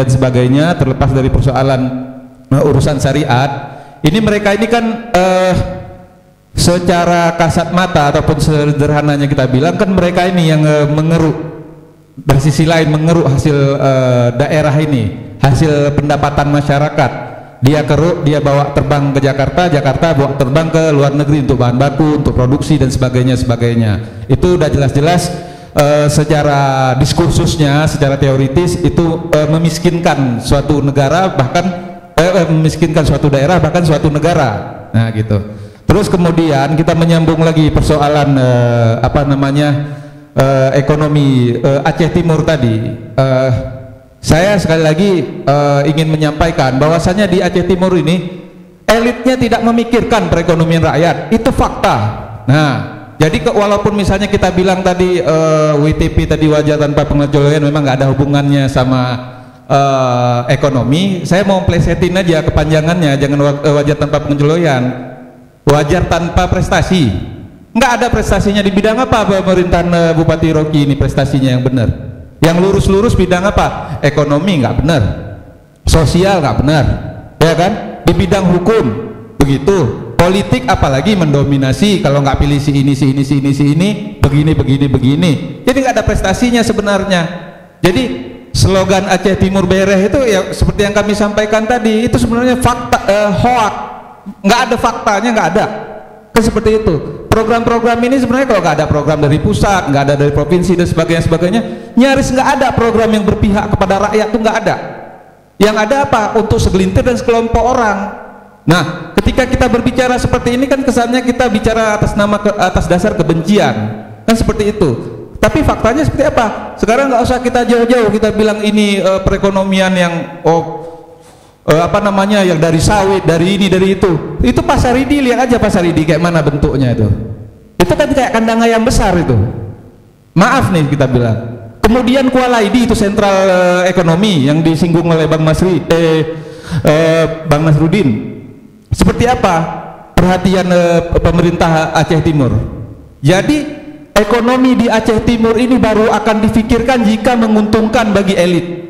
terlepas dari persoalan urusan syariat. Ini mereka ini kan secara kasat mata ataupun sederhananya kita bilang kan mereka ini yang mengeruk, dari sisi lain mengeruk hasil daerah ini, hasil pendapatan masyarakat. Dia keruk, dia bawa terbang ke Jakarta, Jakarta bawa terbang ke luar negeri untuk bahan baku, untuk produksi dan sebagainya. Itu udah jelas-jelas secara diskursusnya, secara teoritis itu memiskinkan suatu negara, bahkan memiskinkan suatu daerah, bahkan suatu negara. Nah gitu. Terus kemudian kita menyambung lagi persoalan ekonomi Aceh Timur tadi. Saya sekali lagi ingin menyampaikan bahwasanya di Aceh Timur ini elitnya tidak memikirkan perekonomian rakyat, itu fakta. Nah, jadi walaupun misalnya kita bilang tadi WTP tadi wajar tanpa pengecualian memang nggak ada hubungannya sama ekonomi, saya mau plesetin aja kepanjangannya, jangan wajar tanpa pengecualian, wajar tanpa prestasi. Nggak ada prestasinya di bidang apa pemerintahan Bupati Rocky ini prestasinya yang benar. Yang lurus-lurus bidang apa? Ekonomi nggak benar, sosial nggak benar, ya kan? Di bidang hukum begitu, politik apalagi mendominasi, kalau nggak pilih si ini, begini. Jadi nggak ada prestasinya sebenarnya. Jadi slogan Aceh Timur Beres itu ya seperti yang kami sampaikan tadi, itu sebenarnya fakta, hoak, nggak ada faktanya, nggak ada. Kan seperti itu. Program-program ini sebenarnya kalau nggak ada program dari pusat, nggak ada dari provinsi dan sebagainya, nyaris nggak ada program yang berpihak kepada rakyat, tuh nggak ada. Yang ada apa? Untuk segelintir dan sekelompok orang. Nah, ketika kita berbicara seperti ini kan kesannya kita bicara atas dasar kebencian, kan seperti itu. Tapi faktanya seperti apa? Sekarang nggak usah kita jauh-jauh kita bilang ini perekonomian yang yang dari sawit, dari ini, dari itu Pasaridi, lihat aja Pasaridi kayak mana bentuknya itu kan kayak kandang ayam besar itu, maaf nih kita bilang. Kemudian Kualaidi itu sentral ekonomi yang disinggung oleh Bang Nasruddin, seperti apa perhatian pemerintah Aceh Timur. Jadi ekonomi di Aceh Timur ini baru akan difikirkan jika menguntungkan bagi elit.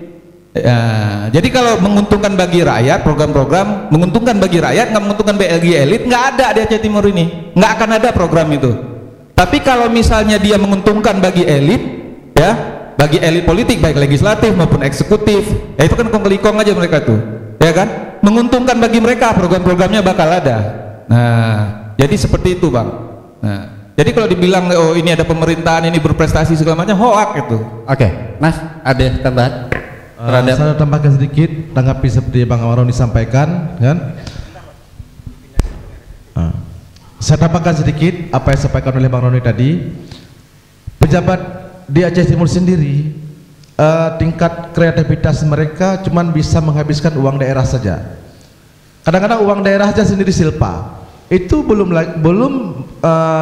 Ya, jadi kalau menguntungkan bagi rakyat, program-program menguntungkan bagi rakyat, nggak menguntungkan bagi elit, nggak ada di Aceh Timur ini, nggak akan ada program itu. Tapi kalau misalnya dia menguntungkan bagi elit, ya, bagi elit politik baik legislatif maupun eksekutif, ya itu kan kong-kelikong aja mereka tuh, ya kan, menguntungkan bagi mereka, program-programnya bakal ada. Nah, jadi seperti itu Bang. Nah, jadi kalau dibilang oh ini ada pemerintahan ini berprestasi segala macam, hoak itu. Oke, Mas, ada tambahan? Saya tambahkan sedikit, tanggapi seperti Bang Amaroni sampaikan, kan? Saya tambahkan sedikit apa yang disampaikan oleh Bang Roni tadi. Pejabat di Aceh Timur sendiri, tingkat kreativitas mereka cuman bisa menghabiskan uang daerah saja. Kadang-kadang uang daerah saja sendiri silpa. Itu belum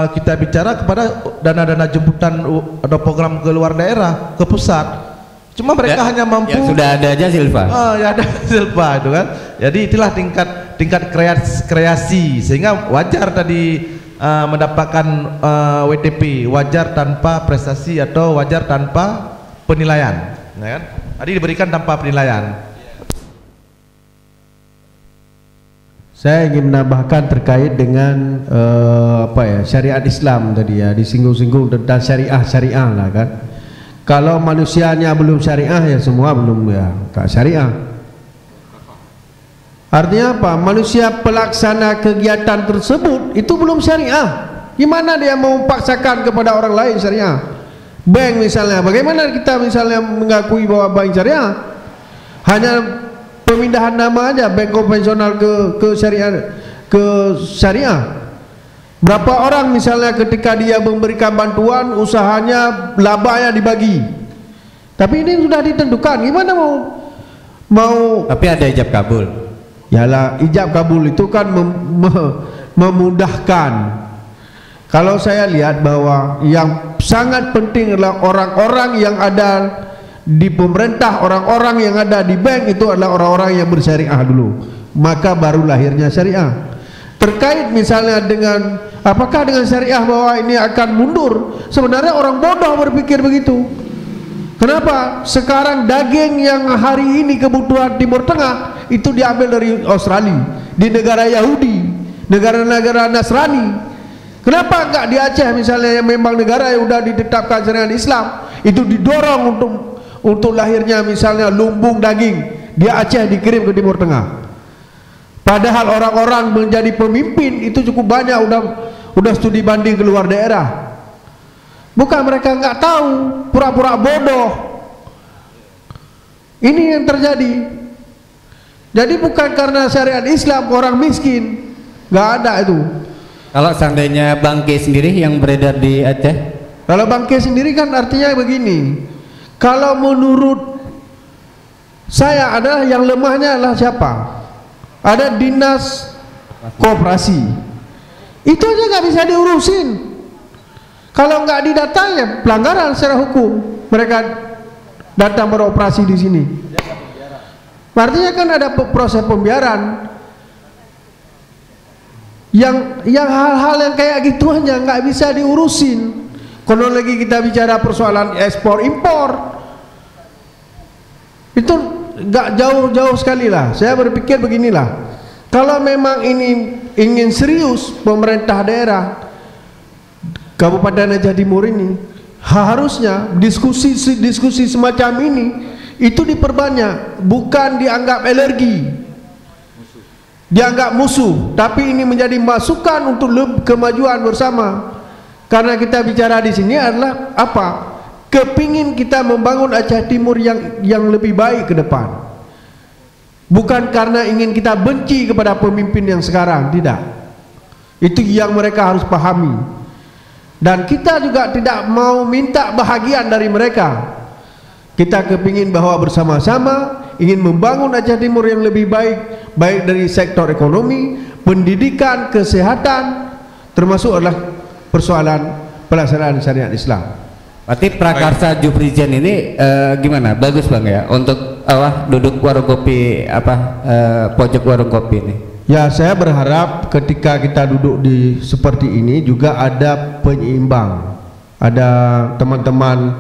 kita bicara kepada dana-dana jemputan atau program ke luar daerah, ke pusat. Cuma mereka hanya mampu. Ya sudah ada aja silpa. Ya ada silpa itu kan. Jadi itulah tingkat kreasi sehingga wajar tadi mendapatkan WTP, wajar tanpa prestasi atau wajar tanpa penilaian, ya kan? Tadi diberikan tanpa penilaian. Saya ingin menambahkan terkait dengan syariat Islam tadi ya, disinggung-singgung tentang syariah lah kan. Kalau manusianya belum syariah ya semua belum ya tak syariah. Artinya apa? Manusia pelaksana kegiatan tersebut itu belum syariah. Gimana dia mau paksakan kepada orang lain syariah? Bank misalnya, bagaimana kita misalnya mengakui bahwa bank syariah? Hanya pemindahan nama aja, bank konvensional ke syariah. Berapa orang misalnya ketika dia memberikan bantuan usahanya labanya dibagi, tapi ini sudah ditentukan, gimana mau tapi ada ijab kabul. Yalah, ijab kabul itu kan memudahkan. Kalau saya lihat bahwa yang sangat penting adalah orang-orang yang ada di pemerintah, orang-orang yang ada di bank itu adalah orang-orang yang bersyariah dulu, maka baru lahirnya syariah. terkait misalnya dengan apakah dengan syariah bahwa ini akan mundur. Sebenarnya orang bodoh berpikir begitu. Kenapa? Sekarang daging yang hari ini kebutuhan Timur Tengah itu diambil dari Australia, di negara Yahudi, negara-negara Nasrani. Kenapa enggak di Aceh misalnya, yang memang negara yang sudah ditetapkan syariat Islam, itu didorong untuk lahirnya misalnya lumbung daging di Aceh dikirim ke Timur Tengah. Padahal orang-orang menjadi pemimpin itu cukup banyak, udah studi banding keluar daerah. Bukan mereka nggak tahu, pura-pura bodoh. Ini yang terjadi. Jadi bukan karena syariat Islam orang miskin, nggak ada itu. Kalau seandainya bangke sendiri yang beredar di Aceh, kalau bangke sendiri kan artinya begini. Kalau menurut saya adalah yang lemahnya adalah siapa? Ada dinas koperasi. Itu aja nggak bisa diurusin. Kalau nggak didatangi, pelanggaran secara hukum. Mereka datang beroperasi di sini. Artinya kan ada proses pembiaran. Yang hal-hal yang kayak gitu aja nggak bisa diurusin. Kalau lagi kita bicara persoalan ekspor impor, itu nggak jauh-jauh sekali lah. Saya berpikir beginilah. Kalau memang ini ingin serius pemerintah daerah Kabupaten Aceh Timur ini, harusnya diskusi semacam ini itu diperbanyak, bukan dianggap alergi, dianggap musuh, tapi ini menjadi masukan untuk kemajuan bersama. Karena kita bicara di sini adalah apa? Kepingin kita membangun Aceh Timur yang lebih baik ke depan. Bukan karena ingin kita benci kepada pemimpin yang sekarang, tidak. Itu yang mereka harus pahami. Dan kita juga tidak mau minta bahagian dari mereka. Kita kepingin bahwa bersama-sama ingin membangun Aceh Timur yang lebih baik, baik dari sektor ekonomi, pendidikan, kesehatan, termasuk adalah persoalan pelaksanaan syariat Islam. Berarti prakarsa Jufrijen ini gimana? Bagus Bang ya untuk duduk warung kopi pojok warung kopi ini. Ya, saya berharap ketika kita duduk di seperti ini juga ada penyeimbang. Ada teman-teman,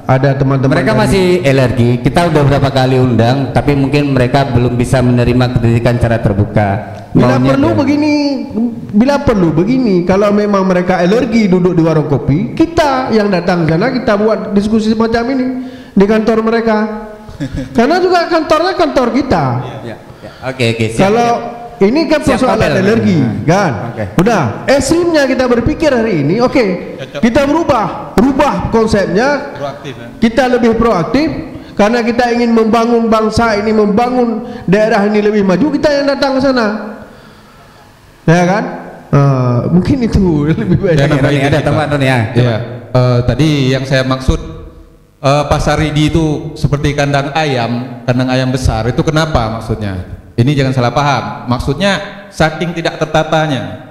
ada teman-teman. Mereka masih alergi. Kita udah berapa kali undang, tapi mungkin mereka belum bisa menerima pendidikan secara terbuka. Bila perlu begini, kalau memang mereka alergi duduk di warung kopi, kita yang datang ke sana kita buat diskusi semacam ini di kantor mereka. Karena juga kantornya kantor kita. Oke, kalau ini kan persoalan alergi, kan? Udah, ekstrimnya kita berpikir hari ini, kita rubah konsepnya, kita lebih proaktif, karena kita ingin membangun bangsa ini, membangun daerah ini lebih maju, kita yang datang ke sana, ya kan? Mungkin itu lebih baik. Ada teman ya. Tadi yang saya maksud Pasar Ridi itu seperti kandang ayam besar. Itu kenapa maksudnya? Ini jangan salah paham. Maksudnya saking tidak tertatanya,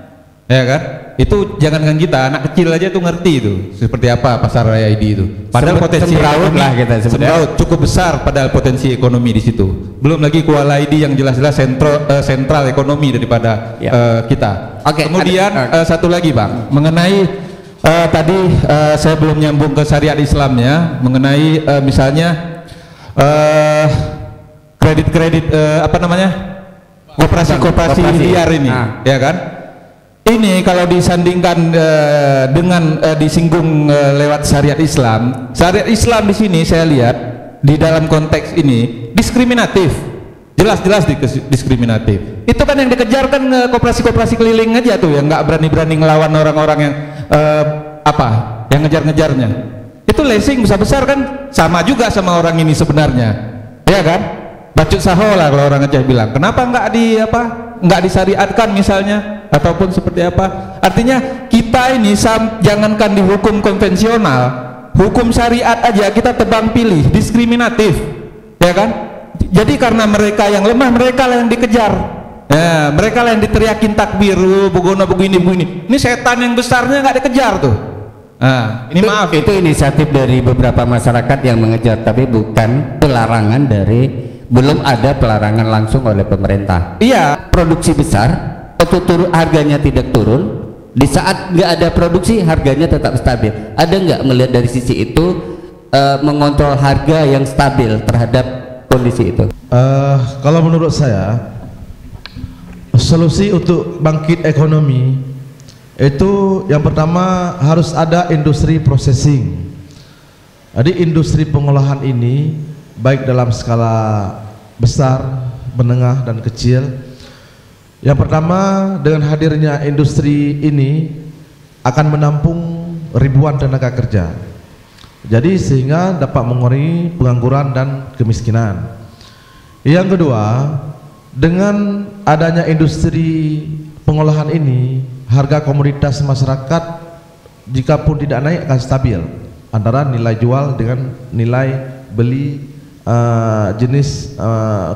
ya kan? Itu jangankan kita, anak kecil aja tuh ngerti itu seperti apa pasar raya ID itu. Padahal potensi ekonomi lah kita cukup besar. Padahal potensi ekonomi di situ. Belum lagi Kuala ID yang jelas-jelas sentral ekonomi daripada kita. Kemudian satu lagi Bang, mengenai tadi saya belum nyambung ke syariat Islamnya, mengenai misalnya kredit koperasi liar ini, ya kan? Ini kalau disandingkan dengan disinggung lewat syariat Islam di sini saya lihat di dalam konteks ini diskriminatif, jelas-jelas diskriminatif. Itu kan yang dikejar kan koperasi keliling aja tuh, yang nggak berani-berani ngelawan orang-orang yang yang ngejar-ngejarnya. Itu leasing besar-besar kan, sama juga sama orang ini sebenarnya, ya kan? Bacut saho lah kalau orang Aceh bilang. Kenapa nggak disyariatkan misalnya, ataupun seperti apa? Artinya kita ini jangankan di hukum konvensional, hukum syariat aja kita tebang pilih, diskriminatif, ya kan? Jadi karena mereka yang lemah, mereka lah yang dikejar. Ya, mereka lah yang diteriakin takbir, begono begini. Ini setan yang besarnya nggak dikejar tuh. Nah, ini maaf. Itu inisiatif dari beberapa masyarakat yang mengejar, tapi bukan belum ada pelarangan langsung oleh pemerintah. Iya, produksi besar, harganya tidak turun, di saat nggak ada produksi harganya tetap stabil. Ada nggak melihat dari sisi itu mengontrol harga yang stabil terhadap kondisi itu? Kalau menurut saya solusi untuk bangkit ekonomi itu yang pertama harus ada industri processing. Jadi industri pengolahan ini baik dalam skala besar, menengah dan kecil. Yang pertama, dengan hadirnya industri ini akan menampung ribuan tenaga kerja. Jadi sehingga dapat mengurangi pengangguran dan kemiskinan. Yang kedua, dengan adanya industri pengolahan ini, harga komoditas masyarakat jika pun tidak naik akan stabil antara nilai jual dengan nilai beli jenis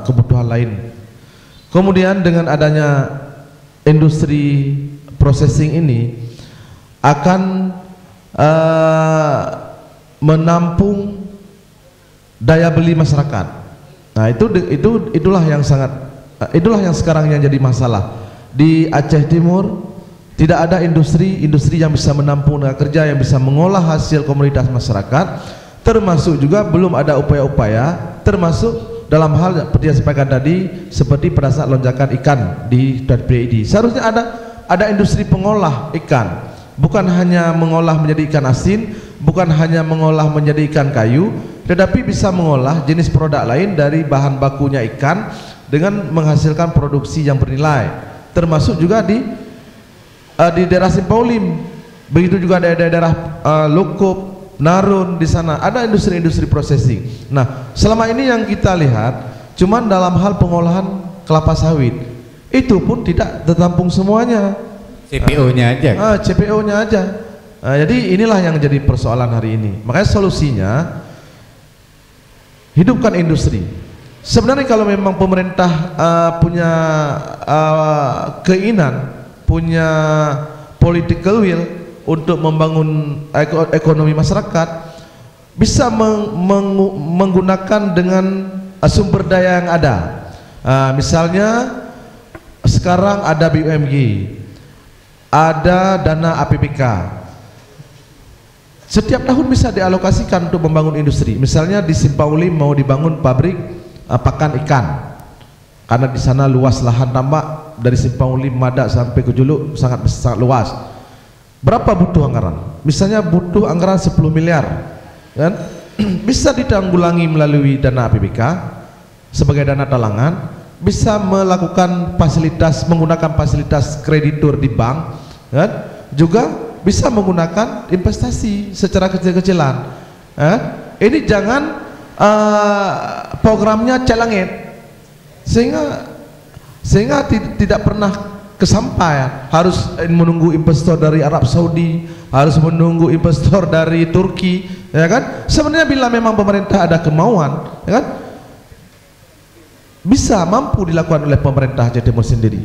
kebutuhan lain. Kemudian dengan adanya industri processing ini akan menampung daya beli masyarakat. Nah, itulah yang sekarang yang jadi masalah. Di Aceh Timur tidak ada industri yang bisa menampung tenaga kerja, yang bisa mengolah hasil komoditas masyarakat, termasuk juga belum ada upaya-upaya termasuk dalam hal seperti yang sampaikan tadi, seperti pada saat lonjakan ikan di PID. Seharusnya ada industri pengolah ikan, bukan hanya mengolah menjadi ikan asin, bukan hanya mengolah menjadi ikan kayu, tetapi bisa mengolah jenis produk lain dari bahan bakunya ikan dengan menghasilkan produksi yang bernilai. Termasuk juga di daerah Simpaulim, begitu juga daerah Lokop, Narun, di sana ada industri-industri processing. Nah, selama ini yang kita lihat cuman dalam hal pengolahan kelapa sawit, itu pun tidak tertampung semuanya. CPO-nya aja. CPO-nya aja. Jadi inilah yang jadi persoalan hari ini. Makanya solusinya hidupkan industri. Sebenarnya kalau memang pemerintah punya keinginan, punya political will untuk membangun ekonomi masyarakat, bisa menggunakan dengan sumber daya yang ada. Misalnya sekarang ada BUMG, ada dana APBK, setiap tahun bisa dialokasikan untuk membangun industri. Misalnya di Simpaulim mau dibangun pabrik pakan ikan, karena di sana luas lahan tambak dari Simpaulim, Madak sampai ke Juluk sangat luas. Berapa butuh anggaran? Misalnya butuh anggaran 10 miliar, kan? Bisa ditanggulangi melalui dana APBK sebagai dana talangan, bisa melakukan fasilitas, menggunakan fasilitas kreditur di bank, kan? Juga bisa menggunakan investasi secara kecil-kecilan. Ini jangan programnya celangit, sehingga tidak pernah kesampaian, harus menunggu investor dari Arab Saudi, harus menunggu investor dari Turki, ya kan? Sebenarnya bila memang pemerintah ada kemauan, ya kan, bisa mampu dilakukan oleh pemerintah Aceh Timur sendiri.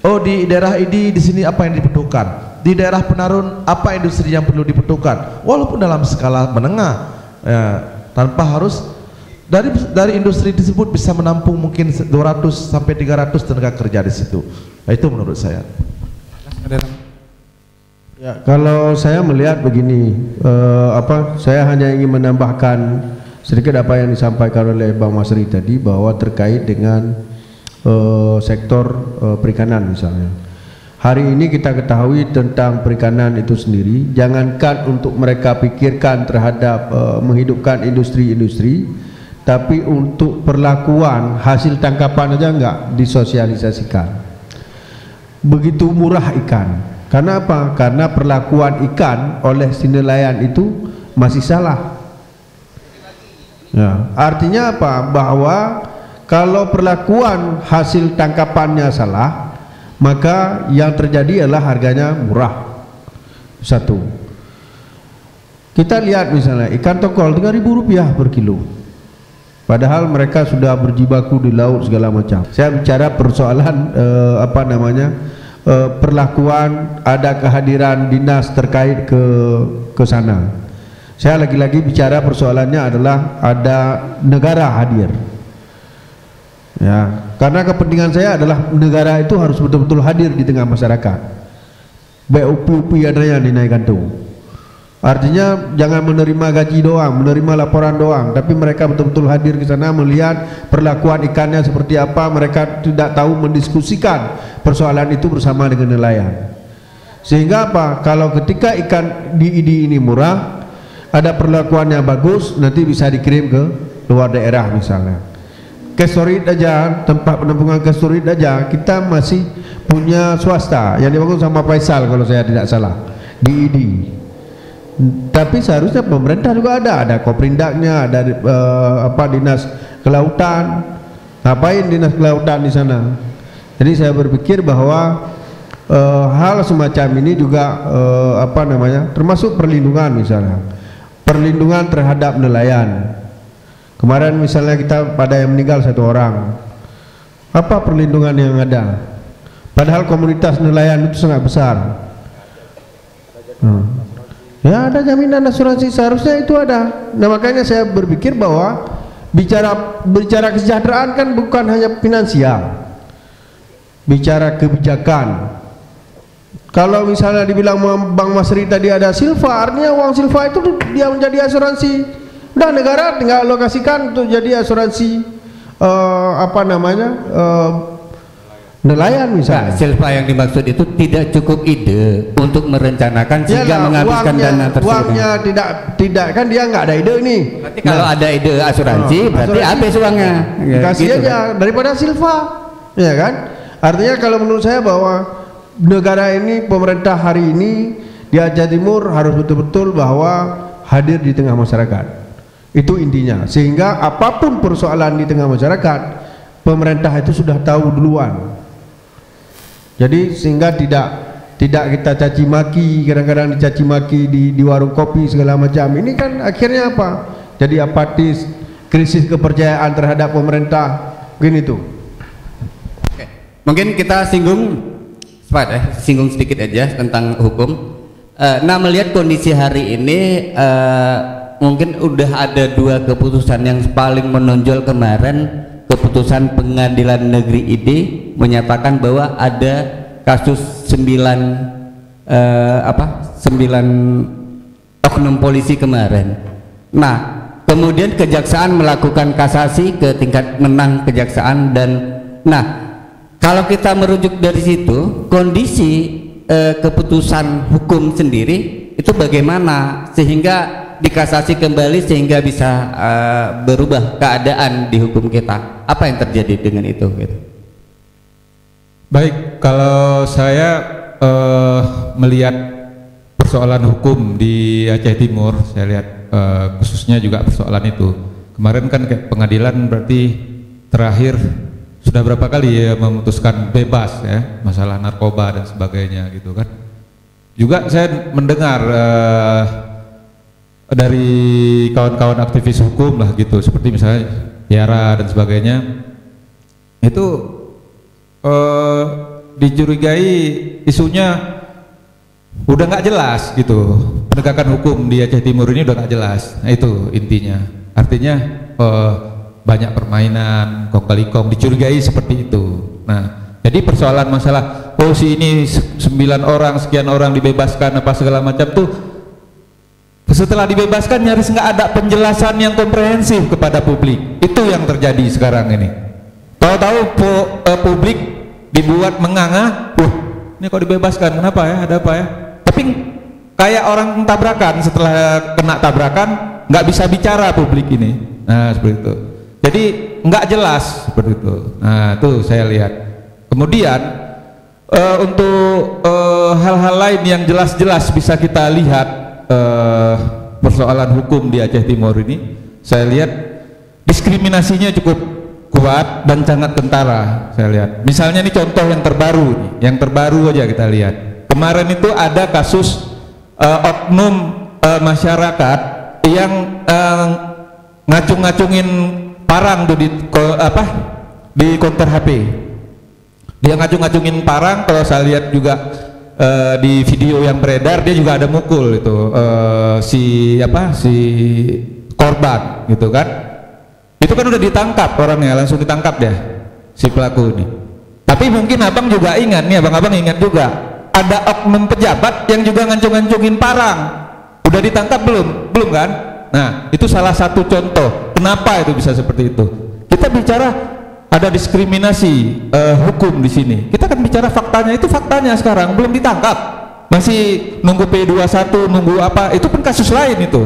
Oh, di daerah ini di sini apa yang dibutuhkan, di daerah Penarun apa industri yang perlu dibutuhkan, walaupun dalam skala menengah, ya, tanpa harus dari industri tersebut bisa menampung mungkin 200 sampai 300 tenaga kerja di situ. Nah, itu menurut saya. Ya, kalau saya melihat begini, saya hanya ingin menambahkan sedikit apa yang disampaikan oleh Bang Masri tadi, bahwa terkait dengan sektor perikanan misalnya. Hari ini kita ketahui tentang perikanan itu sendiri, jangankan untuk mereka pikirkan terhadap menghidupkan industri-industri, tapi untuk perlakuan hasil tangkapan aja enggak disosialisasikan. Begitu murah ikan. Karena apa? Karena perlakuan ikan oleh si nelayan itu masih salah. Ya, artinya apa? Bahwa kalau perlakuan hasil tangkapannya salah, maka yang terjadi adalah harganya murah. Satu. Kita lihat misalnya ikan tokol Rp3.000 per kilo. Padahal mereka sudah berjibaku di laut segala macam. Saya bicara persoalan perlakuan, ada kehadiran dinas terkait ke sana. Saya lagi-lagi bicara persoalannya adalah ada negara hadir. Ya, karena kepentingan saya adalah negara itu harus betul-betul hadir di tengah masyarakat. Upi-upi adanya dinaikkan tuh. Artinya jangan menerima gaji doang, menerima laporan doang, tapi mereka betul-betul hadir ke sana melihat perlakuan ikannya seperti apa. Mereka tidak tahu mendiskusikan persoalan itu bersama dengan nelayan. Sehingga apa? Kalau ketika ikan di ID ini murah, ada perlakuannya bagus, nanti bisa dikirim ke luar daerah misalnya. Kestorit aja, tempat penampungan kestorit aja kita masih punya swasta yang dibangun sama Faisal kalau saya tidak salah di ID. Tapi seharusnya pemerintah juga ada koprindaknya, ada dinas kelautan. Ngapain dinas kelautan di sana? Jadi saya berpikir bahwa hal semacam ini juga termasuk perlindungan, misalnya perlindungan terhadap nelayan. Kemarin misalnya kita pada yang meninggal 1 orang, apa perlindungan yang ada? Padahal komunitas nelayan itu sangat besar. Ya ada jaminan asuransi, seharusnya itu ada. Nah makanya saya berpikir bahwa bicara kesejahteraan kan bukan hanya finansial, bicara kebijakan. Kalau misalnya dibilang Bang Masri tadi ada silva, artinya uang silva itu dia menjadi asuransi. Udah negara tinggal alokasikan untuk jadi asuransi nelayan misalnya. Silva yang dimaksud itu tidak cukup ide untuk merencanakan sehingga menghabiskan dana tersebut. Uangnya tidak kan dia nggak ada ide nih. Berarti kalau ada ide asuransi berarti habis uangnya. Kasih gitu aja kan? Daripada silva, ya kan? Artinya kalau menurut saya bahwa negara ini, pemerintah hari ini di Aceh Timur harus betul-betul bahwa hadir di tengah masyarakat. Itu intinya, sehingga apapun persoalan di tengah masyarakat, pemerintah itu sudah tahu duluan. Jadi sehingga tidak kita caci maki, kadang-kadang dicaci maki di warung kopi segala macam. Ini kan akhirnya apa? Jadi apatis, krisis kepercayaan terhadap pemerintah, begini tuh. Oke. Mungkin kita singgung sedikit aja tentang hukum. Nah melihat kondisi hari ini, mungkin udah ada 2 keputusan yang paling menonjol kemarin. Keputusan Pengadilan Negeri ID menyatakan bahwa ada kasus 9 oknum polisi kemarin. Nah, kemudian kejaksaan melakukan kasasi ke tingkat menang kejaksaan kalau kita merujuk dari situ, kondisi keputusan hukum sendiri itu bagaimana sehingga dikasasi kembali sehingga bisa berubah keadaan di hukum kita. Apa yang terjadi dengan itu gitu? Baik, kalau saya melihat persoalan hukum di Aceh Timur, saya lihat khususnya juga persoalan itu. Kemarin kan kayak pengadilan berarti terakhir sudah berapa kali ya memutuskan bebas ya masalah narkoba dan sebagainya gitu kan. Juga saya mendengar dari kawan-kawan aktivis hukum lah gitu, seperti misalnya Yara dan sebagainya, itu dicurigai isunya udah nggak jelas gitu, penegakan hukum di Aceh Timur ini udah nggak jelas. Nah itu intinya, artinya banyak permainan kong kali kong, dicurigai seperti itu. Nah jadi persoalan masalah si ini 9 orang sekian orang dibebaskan apa segala macam tuh, setelah dibebaskan nyaris nggak ada penjelasan yang komprehensif kepada publik. Itu yang terjadi sekarang ini. Tahu-tahu publik dibuat menganga, ini kok dibebaskan, kenapa ya, ada apa ya? Tapi kayak orang tabrakan, setelah kena tabrakan nggak bisa bicara publik ini. Nah seperti itu. Jadi nggak jelas seperti itu. Nah itu saya lihat. Kemudian untuk hal-hal lain yang jelas-jelas bisa kita lihat persoalan hukum di Aceh Timur ini, saya lihat diskriminasinya cukup kuat dan sangat kentara. Saya lihat misalnya ini contoh yang terbaru aja kita lihat. Kemarin itu ada kasus oknum masyarakat yang ngacung-ngacungin parang tuh di konter HP. Dia ngacung-ngacungin parang, kalau saya lihat juga di video yang beredar dia juga ada mukul itu si korban gitu kan. Itu kan udah ditangkap orangnya, langsung ditangkap dia. si pelaku ini. Tapi mungkin abang juga ingat nih, abang-abang ingat juga ada oknum pejabat yang juga ngancung-ngancungin parang. Udah ditangkap belum? Belum kan? Nah, itu salah satu contoh kenapa itu bisa seperti itu. Kita bicara ada diskriminasi hukum di sini. Kita kan bicara faktanya, itu faktanya sekarang belum ditangkap. Masih nunggu P21, nunggu apa? Itu pun kasus lain itu.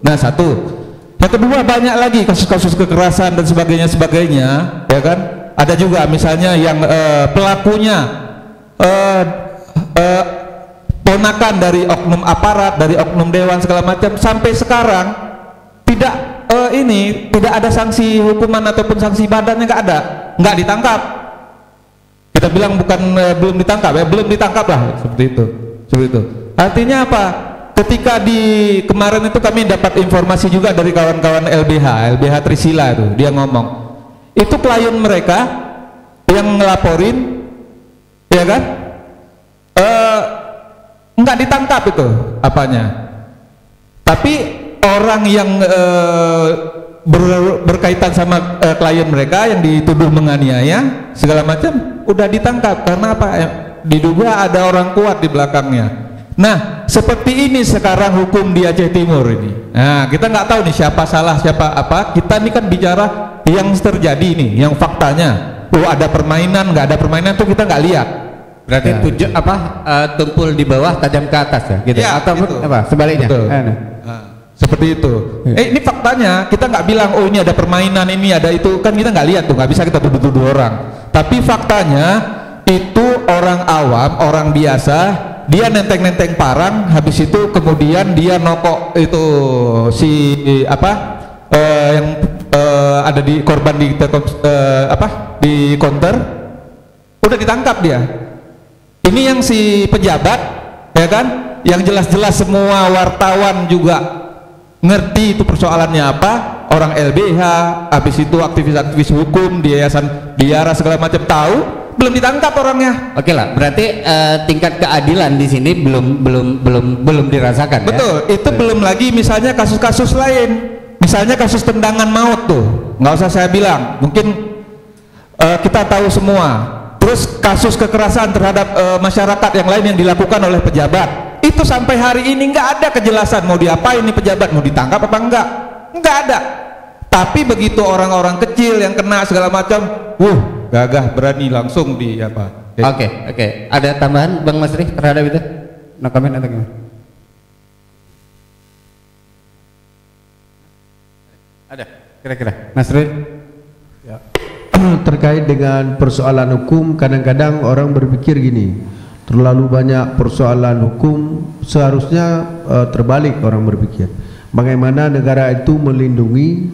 Nah, satu. Yang kedua, banyak lagi kasus-kasus kekerasan dan sebagainya, ya kan? Ada juga misalnya yang pelakunya ponakan dari oknum aparat, dari oknum dewan segala macam, sampai sekarang tidak tidak ada sanksi hukuman ataupun sanksi badannya, nggak ditangkap. Kita bilang bukan belum ditangkap ya, belum ditangkap lah, seperti itu. Artinya apa? Ketika di kemarin itu kami dapat informasi juga dari kawan-kawan LBH Trisila itu, dia ngomong itu klien mereka yang ngelaporin, ya kan, nggak ditangkap itu apanya, tapi orang yang berkaitan sama klien mereka yang dituduh menganiaya segala macam udah ditangkap karena apa? Diduga ada orang kuat di belakangnya. Nah, seperti ini sekarang hukum di Aceh Timur ini. Nah, kita nggak tahu nih siapa salah siapa apa. Kita ini kan bicara yang terjadi nih, yang faktanya. Ada permainan, nggak ada permainan tuh kita nggak lihat. Berarti tumpul di bawah, tajam ke atas ya, gitu. Ya, atau gitu. apa? Sebaliknya. Nah, seperti itu. Ini faktanya. Kita nggak bilang oh ini ada permainan, ini ada itu. Kan kita nggak lihat tuh, nggak bisa kita tuduh-tuduh orang. Tapi faktanya itu orang awam, orang biasa. Dia nenteng-nenteng parang, habis itu kemudian dia nokok itu si yang ada di korban di di counter, udah ditangkap dia. Ini yang si pejabat, ya kan, yang jelas-jelas semua wartawan juga ngerti itu persoalannya apa, orang LBH, habis itu aktivis-aktivis hukum di yayasan Diara segala macam tahu. Belum ditangkap orangnya. Oke lah, berarti tingkat keadilan di sini belum dirasakan. Betul, ya? Itu belum lagi misalnya kasus-kasus lain. Misalnya kasus tendangan maut tuh, nggak usah saya bilang, mungkin kita tahu semua. Terus kasus kekerasan terhadap masyarakat yang lain yang dilakukan oleh pejabat, itu sampai hari ini nggak ada kejelasan mau diapain nih pejabat, mau ditangkap apa nggak ada. Tapi begitu orang-orang kecil yang kena segala macam, gagah berani langsung di apa? Oke. Ada tambahan Bang Masri terhadap itu? No comment atau gimana? Ada kira-kira Masri? Ya. Terkait dengan persoalan hukum, kadang-kadang orang berpikir gini, terlalu banyak persoalan hukum, seharusnya terbalik orang berpikir. Bagaimana negara itu melindungi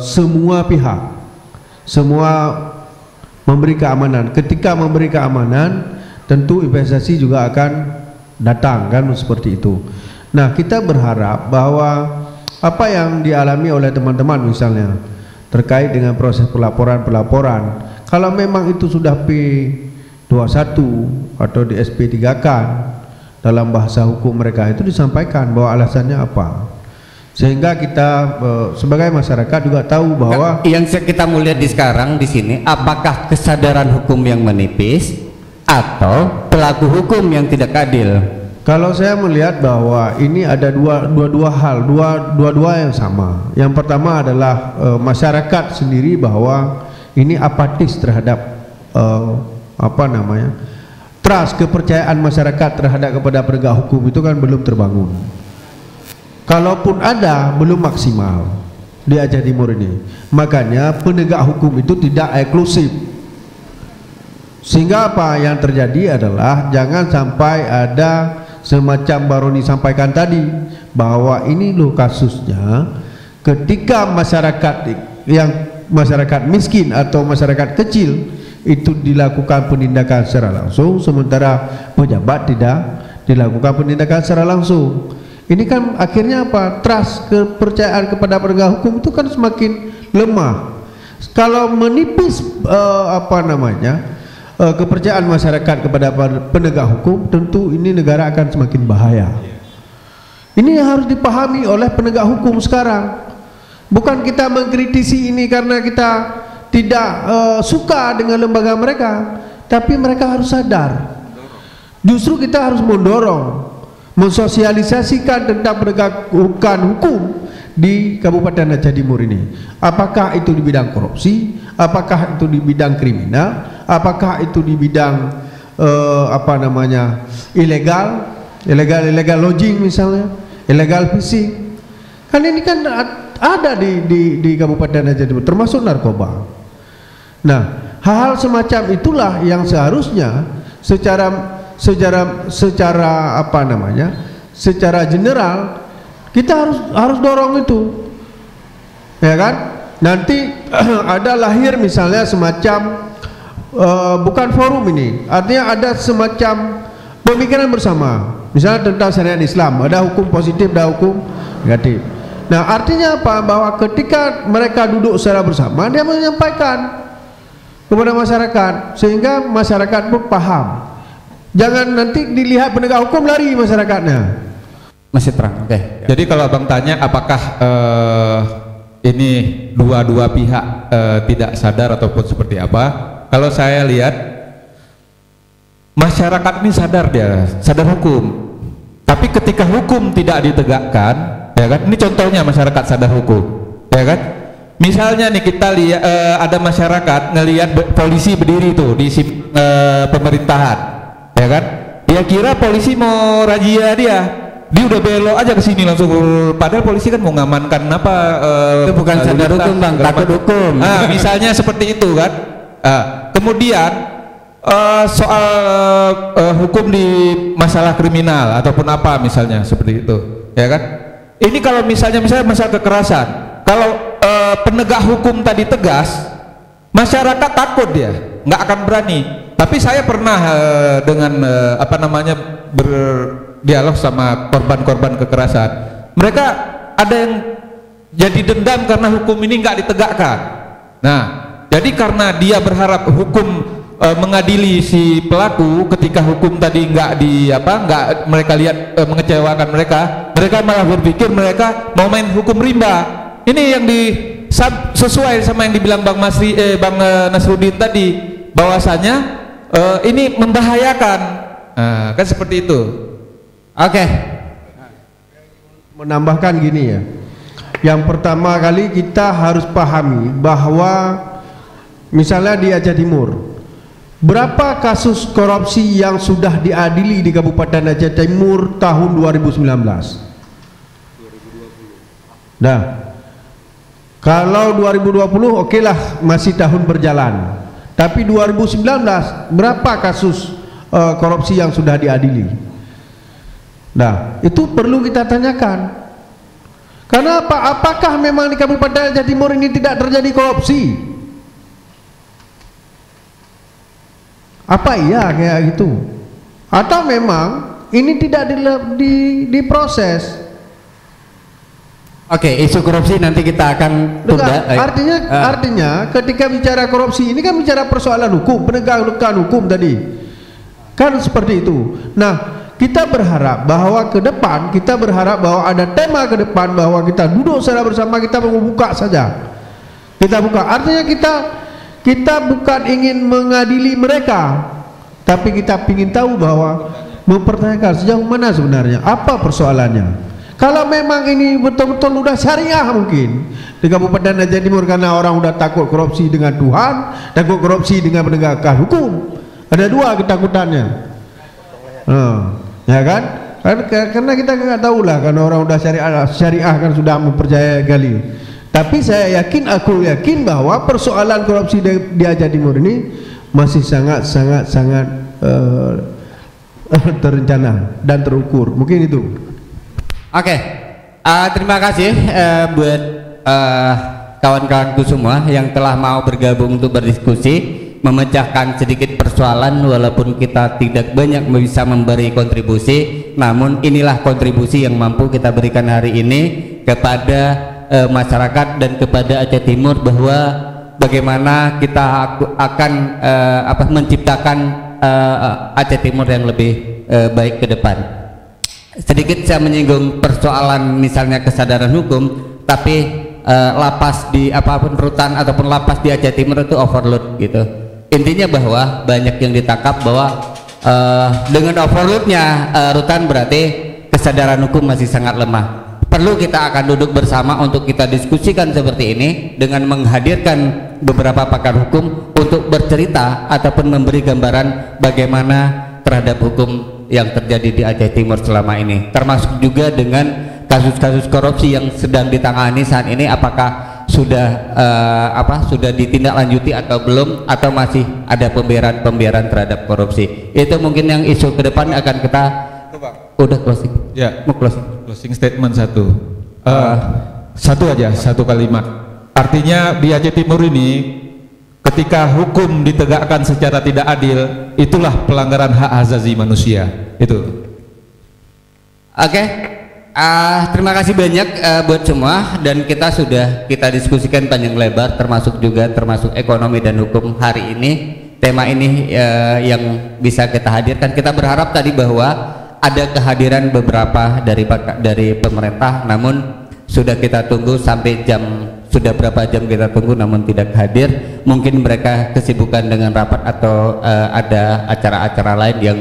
semua pihak, semua memberi keamanan. Ketika memberi keamanan, tentu investasi juga akan datang, kan, seperti itu. Nah, kita berharap bahwa apa yang dialami oleh teman-teman misalnya terkait dengan proses pelaporan, kalau memang itu sudah P21 atau di SP3kan dalam bahasa hukum mereka itu disampaikan bahwa alasannya apa, sehingga kita sebagai masyarakat juga tahu bahwa yang kita mau lihat di sekarang di sini, apakah kesadaran hukum yang menipis atau pelaku hukum yang tidak adil. Kalau saya melihat bahwa ini ada dua hal, dua yang sama. Yang pertama adalah masyarakat sendiri bahwa ini apatis terhadap trust, kepercayaan masyarakat terhadap kepada penegak hukum itu kan belum terbangun. Kalaupun ada, belum maksimal di Aceh Timur ini. Makanya penegak hukum itu tidak eksklusif. Sehingga apa yang terjadi adalah jangan sampai ada semacam Baroni sampaikan tadi, bahwa ini loh kasusnya ketika masyarakat miskin atau masyarakat kecil itu dilakukan penindakan secara langsung, sementara pejabat tidak dilakukan penindakan secara langsung. Ini kan akhirnya apa? Trust, kepercayaan kepada penegak hukum itu kan semakin lemah. Kalau menipis kepercayaan masyarakat kepada penegak hukum, tentu ini negara akan semakin bahaya. Ini yang harus dipahami oleh penegak hukum sekarang. Bukan kita mengkritisi ini karena kita tidak suka dengan lembaga mereka, tapi mereka harus sadar. Justru kita harus mendorong, mensosialisasikan tentang penegakan hukum di Kabupaten Aceh Timur ini. Apakah itu di bidang korupsi, apakah itu di bidang kriminal, apakah itu di bidang illegal lodging misalnya, illegal fishing. Kan ini kan ada di Kabupaten Aceh Timur, termasuk narkoba. Nah, hal-hal semacam itulah yang seharusnya secara general kita harus dorong itu, ya kan? Nanti ada lahir misalnya semacam bukan forum ini, artinya ada semacam pemikiran bersama, misalnya tentang syariat Islam, ada hukum positif, ada hukum negatif. Nah, artinya apa? Bahwa ketika mereka duduk secara bersama, dia menyampaikan kepada masyarakat sehingga masyarakat pun paham. Jangan nanti dilihat penegak hukum lari masyarakatnya. Masih terang. Oke. Jadi kalau Abang tanya apakah ini dua-dua pihak tidak sadar ataupun seperti apa? Kalau saya lihat masyarakat ini sadar hukum. Tapi ketika hukum tidak ditegakkan, ya kan? Ini contohnya masyarakat sadar hukum, ya kan? Misalnya nih kita lihat ada masyarakat ngelihat polisi berdiri tuh di pemerintahan, ya kan? Dia kira polisi mau razia dia udah belok aja ke sini langsung, padahal polisi kan mau ngamankan apa? Itu bukan sadar hukum, Bang, takut hukum. Nah, misalnya seperti itu kan. Kemudian soal hukum di masalah kriminal ataupun apa misalnya seperti itu, ya kan? Ini kalau misalnya masalah kekerasan, kalau penegak hukum tadi tegas, masyarakat takut, dia nggak akan berani. Tapi saya pernah dengan berdialog sama korban-korban kekerasan. Mereka ada yang jadi dendam karena hukum ini nggak ditegakkan. Nah, jadi karena dia berharap hukum mengadili si pelaku, ketika hukum tadi nggak mereka lihat mengecewakan mereka malah berpikir mereka mau main hukum rimba. Ini yang sesuai sama yang dibilang Bang Nasruddin tadi, bahwasanya ini membahayakan. Kan seperti itu. Oke. Menambahkan gini ya. Yang pertama kali kita harus pahami bahwa misalnya di Aceh Timur, berapa kasus korupsi yang sudah diadili di Kabupaten Aceh Timur tahun 2019? Nah, kalau 2020 okelah masih tahun berjalan. Tapi 2019 berapa kasus korupsi yang sudah diadili? Nah, itu perlu kita tanyakan. Karena apa? Apakah memang di Kabupaten Aceh Timur ini tidak terjadi korupsi? Apa iya kayak gitu? Atau memang ini tidak diproses? Oke, isu korupsi nanti kita akan tunda. Artinya ketika bicara korupsi ini kan bicara persoalan hukum, penegakan hukum tadi. Kan seperti itu. Nah, kita berharap bahwa ke depan, kita berharap bahwa ada tema ke depan bahwa kita duduk secara bersama, kita membuka saja. Kita buka. Artinya kita bukan ingin mengadili mereka, tapi kita ingin tahu bahwa mempertanyakan sejauh mana sebenarnya, apa persoalannya. Kalau memang ini betul-betul udah syariah mungkin di Kabupaten Aceh Timur, karena orang udah takut korupsi dengan Tuhan, takut korupsi dengan penegakan hukum. Ada dua ketakutannya. Ya kan? Karena kita nggak tahu lah, karena orang udah syariah kan sudah mempercayai kali. Tapi saya aku yakin bahwa persoalan korupsi di Aceh Timur ini masih sangat terencana dan terukur. Mungkin itu. Oke, terima kasih buat kawan-kawanku semua yang telah mau bergabung untuk berdiskusi, memecahkan sedikit persoalan. Walaupun kita tidak banyak bisa memberi kontribusi, namun inilah kontribusi yang mampu kita berikan hari ini kepada masyarakat dan kepada Aceh Timur, bahwa bagaimana kita akan menciptakan Aceh Timur yang lebih baik ke depan. Sedikit saya menyinggung persoalan misalnya kesadaran hukum, tapi lapas di apapun rutan ataupun lapas di Aceh Timur itu overload gitu. Intinya bahwa banyak yang ditangkap bahwa dengan overloadnya rutan berarti kesadaran hukum masih sangat lemah. Perlu kita akan duduk bersama untuk kita diskusikan seperti ini dengan menghadirkan beberapa pakar hukum untuk bercerita ataupun memberi gambaran bagaimana terhadap hukum yang terjadi di Aceh Timur selama ini, termasuk juga dengan kasus-kasus korupsi yang sedang ditangani saat ini, apakah sudah sudah ditindaklanjuti atau belum, atau masih ada pembiaran terhadap korupsi. Itu mungkin yang isu ke depan akan kita udah closing. Ya, mau closing statement satu. Satu kalimat. Artinya di Aceh Timur ini ketika hukum ditegakkan secara tidak adil, itulah pelanggaran hak asasi manusia. Itu. Oke. Terima kasih banyak buat semua, dan kita diskusikan panjang lebar termasuk ekonomi dan hukum hari ini. Tema ini yang bisa kita hadirkan. Kita berharap tadi bahwa ada kehadiran beberapa dari pemerintah, namun sudah kita tunggu sampai sudah berapa jam kita tunggu namun tidak hadir. Mungkin mereka kesibukan dengan rapat atau ada acara-acara lain yang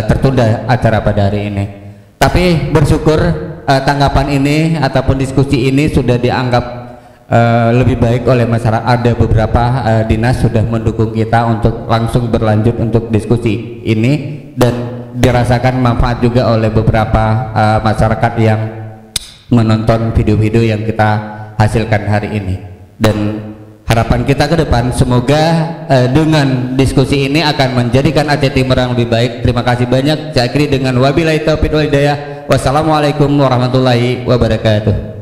tertunda acara pada hari ini. Tapi bersyukur tanggapan ini ataupun diskusi ini sudah dianggap lebih baik oleh masyarakat. Ada beberapa dinas sudah mendukung kita untuk langsung berlanjut untuk diskusi ini, dan dirasakan manfaat juga oleh beberapa masyarakat yang menonton video-video yang kita hasilkan hari ini. Dan harapan kita ke depan semoga dengan diskusi ini akan menjadikan Aceh Timur yang lebih baik. Terima kasih banyak. Saya akhiri dengan wabillahi taufiq wal hidayah. Wassalamualaikum warahmatullahi wabarakatuh.